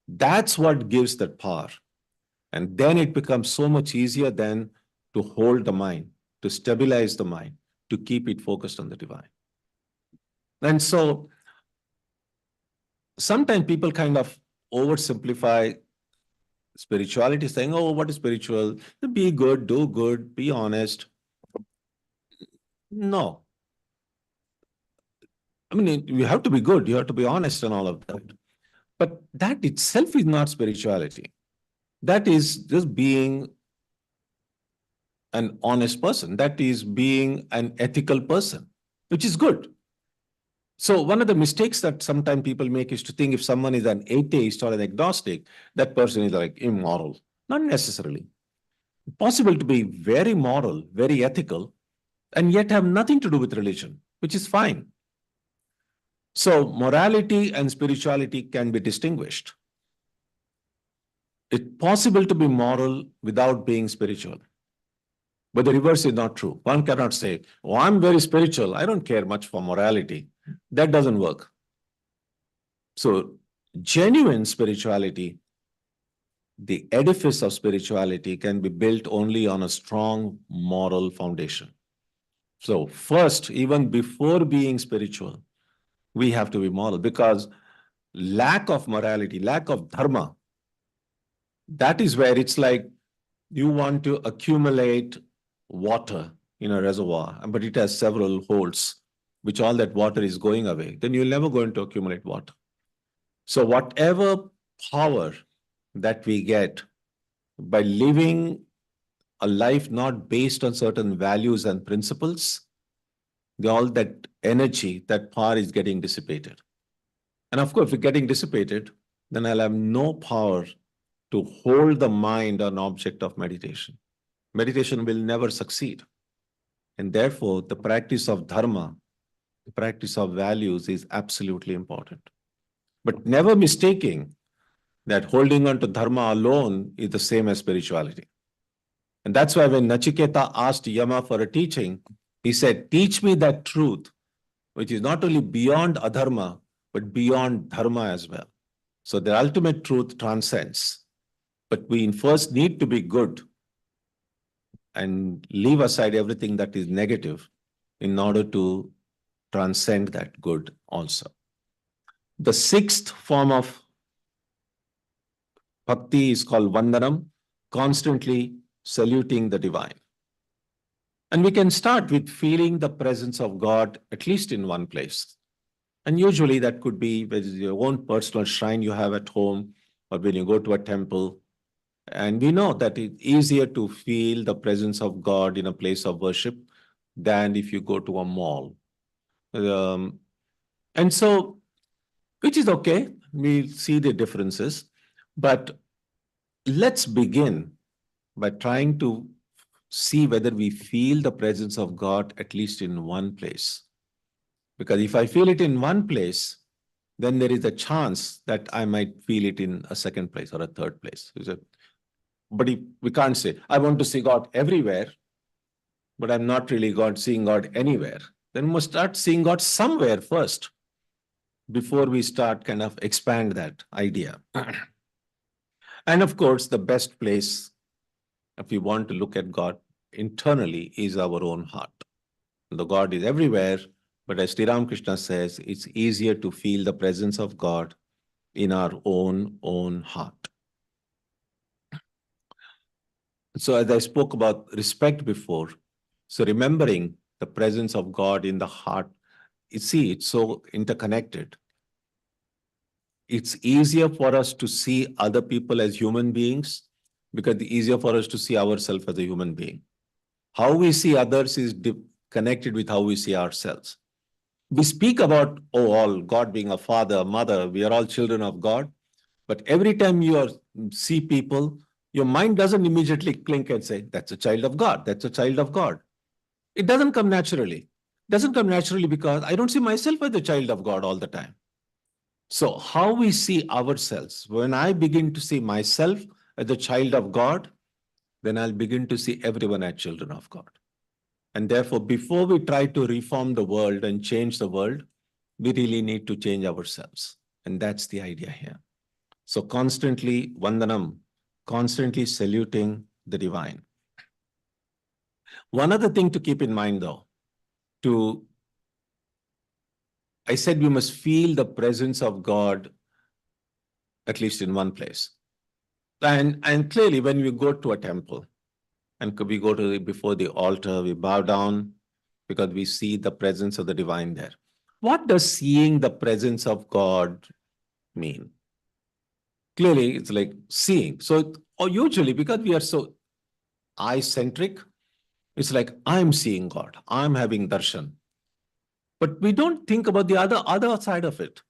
Speaker 1: That's what gives that power. And then it becomes so much easier then to hold the mind, to stabilize the mind, to keep it focused on the divine. And so sometimes people kind of oversimplify spirituality, saying, oh, what is spiritual? Be good, do good, be honest. No. I mean, you have to be good, you have to be honest and all of that. But that itself is not spirituality. That is just being an honest person. That is being an ethical person, which is good. So one of the mistakes that sometimes people make is to think if someone is an atheist or an agnostic, that person is like immoral. Not necessarily. Possible to be very moral, very ethical, and yet have nothing to do with religion, which is fine. So morality and spirituality can be distinguished. It's possible to be moral without being spiritual. But the reverse is not true. One cannot say, oh, I'm very spiritual. I don't care much for morality. That doesn't work. So genuine spirituality, the edifice of spirituality can be built only on a strong moral foundation. So first, even before being spiritual, we have to be moral, because lack of morality, lack of dharma, that is where it's like you want to accumulate water in a reservoir, but it has several holes, which all that water is going away, then you're never going to accumulate water. So whatever power that we get by living a life not based on certain values and principles, all that energy, that power is getting dissipated. And of course, if it's getting dissipated, then I'll have no power to hold the mind an object of meditation. Meditation will never succeed. And therefore, the practice of dharma, the practice of values is absolutely important. But never mistaking that holding on to dharma alone is the same as spirituality. And that's why when Nachiketa asked Yama for a teaching, he said, teach me that truth, which is not only beyond adharma, but beyond dharma as well. So the ultimate truth transcends. But we first need to be good and leave aside everything that is negative in order to transcend that good also. The sixth form of bhakti is called vandanam, constantly saluting the divine. And we can start with feeling the presence of God at least in one place. And usually that could be with your own personal shrine you have at home, or when you go to a temple. And we know that it's easier to feel the presence of God in a place of worship than if you go to a mall. And so, which is okay, we see the differences, but let's begin by trying to see whether we feel the presence of God at least in one place. Because if I feel it in one place, then there is a chance that I might feel it in a second place or a third place. But we can't say, I want to see God everywhere, but I'm not really seeing God anywhere. Then we must start seeing God somewhere first. before we start kind of expand that idea. And of course, the best place, if we want to look at God internally, is our own heart. The God is everywhere, but as Sri Ramakrishna says, it's easier to feel the presence of God in our own heart. So as I spoke about respect before, so remembering the presence of God in the heart, you see, it's so interconnected. It's easier for us to see other people as human beings because it's easier for us to see ourselves as a human being. How we see others is connected with how we see ourselves. We speak about, oh, all God being a father, a mother, we are all children of God. But every time see people, your mind doesn't immediately clink and say, that's a child of God, that's a child of God. It doesn't come naturally. It doesn't come naturally because I don't see myself as a child of God all the time. So how we see ourselves, when I begin to see myself as a child of God, then I'll begin to see everyone as children of God. And therefore, before we try to reform the world and change the world, we really need to change ourselves. And that's the idea here. So constantly vandanam, constantly saluting the divine. One other thing to keep in mind though, I said we must feel the presence of God at least in one place. And clearly when we go to a temple and we go to before the altar, we bow down because we see the presence of the divine there. What does seeing the presence of God mean? Clearly, it's like seeing. So, or usually, because we are so eye-centric, it's like, I'm seeing God, I'm having darshan. But we don't think about the other side of it.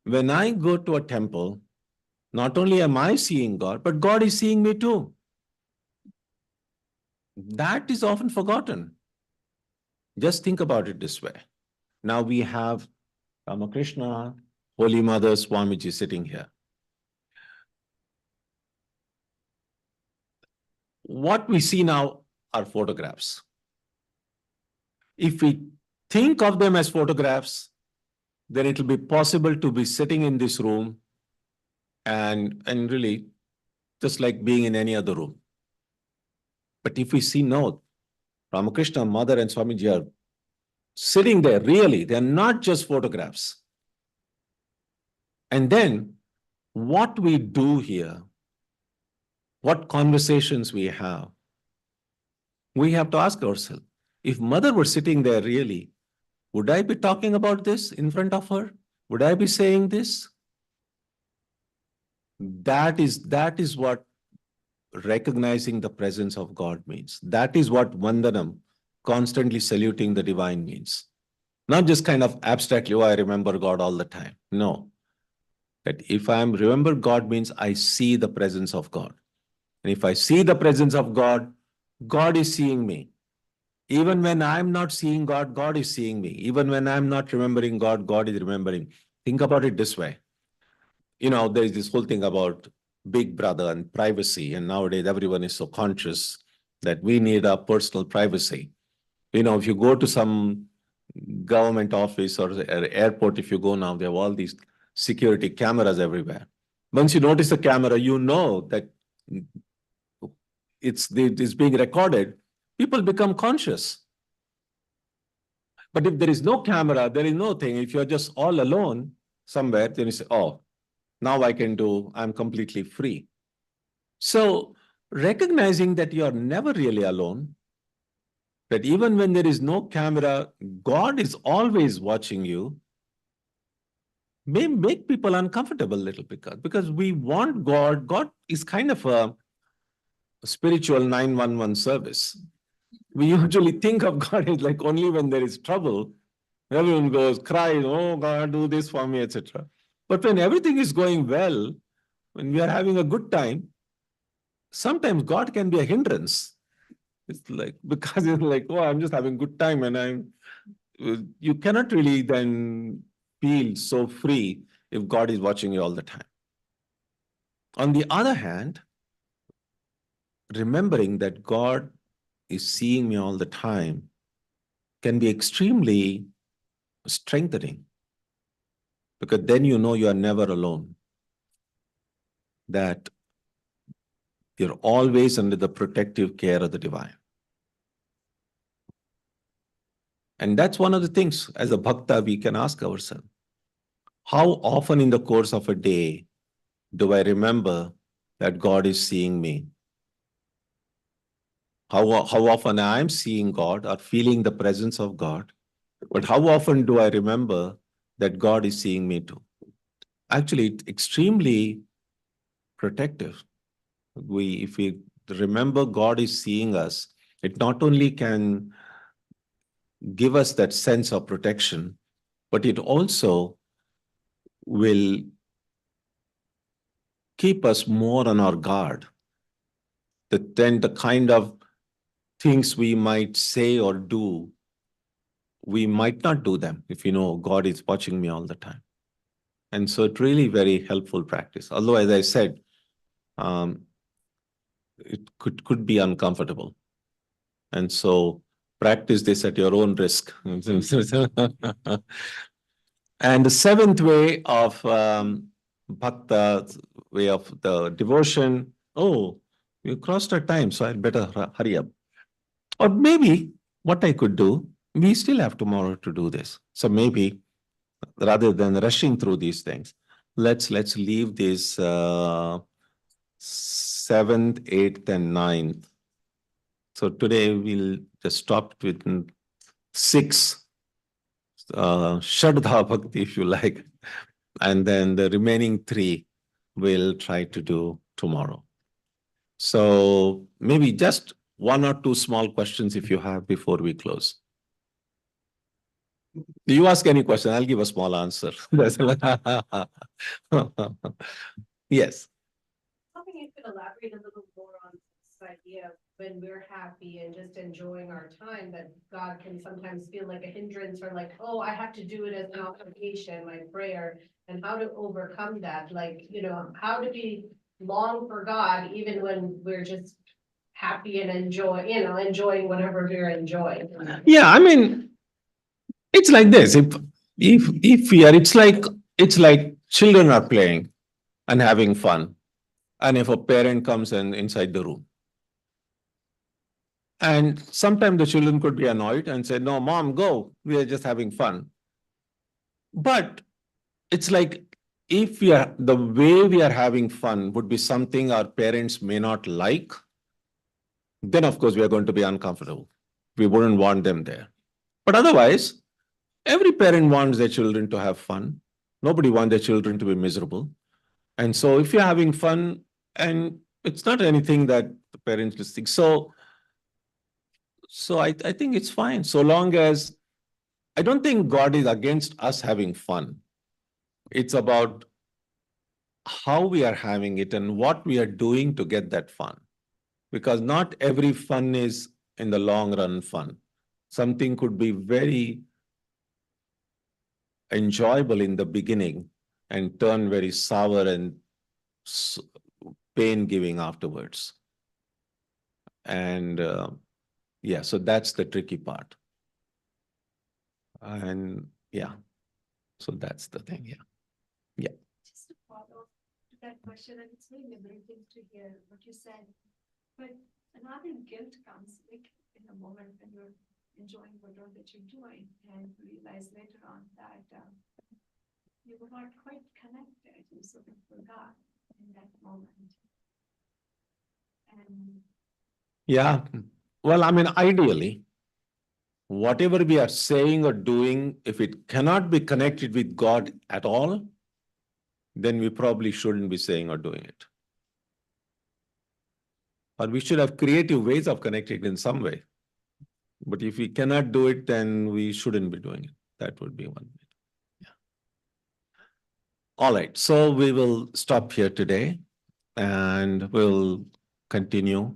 Speaker 1: When I go to a temple, not only am I seeing God, but God is seeing me too. That is often forgotten. Just think about it this way. Now we have Ramakrishna, Holy Mother, Swamiji sitting here. What we see now are photographs. If we think of them as photographs, then it will be possible to be sitting in this room and really just like being in any other room. But if we see no, Ramakrishna, Mother, and Swamiji are sitting there, really, they're not just photographs. And then what we do here, what conversations we have to ask ourselves, if Mother were sitting there really, would I be talking about this in front of her? Would I be saying this? That is what recognizing the presence of God means. That is what vandanam, constantly saluting the divine means. Not just kind of abstractly, oh, I remember God all the time. No. That if I remember God means I see the presence of God. And if I see the presence of God, God is seeing me. Even when I'm not seeing God, God is seeing me. Even when I'm not remembering God, God is remembering. Think about it this way. There's this whole thing about Big Brother and privacy. And nowadays, everyone is so conscious that we need our personal privacy. If you go to some government office or airport, if you go now, they have all these security cameras everywhere. Once you notice the camera, you know that it's being recorded. People become conscious. But if there is no camera, there is no thing. If you're just all alone somewhere, then you say, oh, now I'm completely free. So recognizing that you are never really alone, that even when there is no camera, God is always watching you, may make people uncomfortable a little bit because we want God. God is kind of a spiritual 911 service. We usually think of God as like only when there is trouble. Everyone goes, cries, oh God, do this for me, etc. But when everything is going well, when we are having a good time, sometimes God can be a hindrance. It's like, because it's like, oh, I'm just having a good time and you cannot really then feel so free if God is watching you all the time. On the other hand, remembering that God is seeing me all the time can be extremely strengthening. because then you know you are never alone, that you're always under the protective care of the divine. And that's one of the things as a bhakta we can ask ourselves. How often in the course of a day do I remember that God is seeing me? How often I am seeing God or feeling the presence of God, but how often do I remember that God is seeing me too? Actually, it's extremely protective. If we remember God is seeing us, it not only can give us that sense of protection, but it also will keep us more on our guard. Then the kind of things we might say or do, we might not do them if you know God is watching me all the time. And so it's really very helpful practice. Although, as I said, um, it could be uncomfortable. And so practice this at your own risk. And the seventh way of bhakta, way of the devotion, oh, you crossed our time, so I'd better hurry up. Or maybe what I could do, we still have tomorrow to do this. So maybe rather than rushing through these things, let's leave this seventh, eighth, and ninth. So today we'll just stop with six, Shraddha Bhakti, if you like, and then the remaining three we'll try to do tomorrow. So maybe just one or two small questions if you have before we close. You ask any question, I'll give a small answer. Yes.
Speaker 2: Something you could elaborate a little more on this idea of when we're happy and just enjoying our time, that God can sometimes feel like a hindrance or like, oh, I have to do it as an obligation, like prayer, and how to overcome that. Like, how do we long for God even when we're just happy and enjoying whatever we're enjoying.
Speaker 1: Yeah, I mean, it's like this. If we are, it's like children are playing and having fun. And if a parent comes inside the room. And sometimes the children could be annoyed and say, no, mom, go. We are just having fun. But it's like if the way we are having fun would be something our parents may not like, then of course we are going to be uncomfortable. We wouldn't want them there. But otherwise, every parent wants their children to have fun. Nobody wants their children to be miserable. And so if you're having fun, and it's not anything that the parents just think. So I think it's fine. So long as I don't think God is against us having fun. It's about how we are having it and what we are doing to get that fun. Because not every fun is in the long run fun. Something could be very enjoyable in the beginning and turn very sour and pain giving afterwards. And yeah, so that's the tricky part. And yeah, so that's the thing. Yeah. Yeah.
Speaker 3: Just to follow to that question, and it's very liberating to hear what you said. But another guilt comes like in the moment when you're enjoying whatever that you're doing and realize later on that you were not quite connected. You sort of forgot in that moment. And
Speaker 1: Yeah. Well, I mean, ideally, whatever we are saying or doing, if it cannot be connected with God at all, then we probably shouldn't be saying or doing it. Or we should have creative ways of connecting in some way. But if we cannot do it, then we shouldn't be doing it. That would be one way. Yeah. All right. So we will stop here today and we'll continue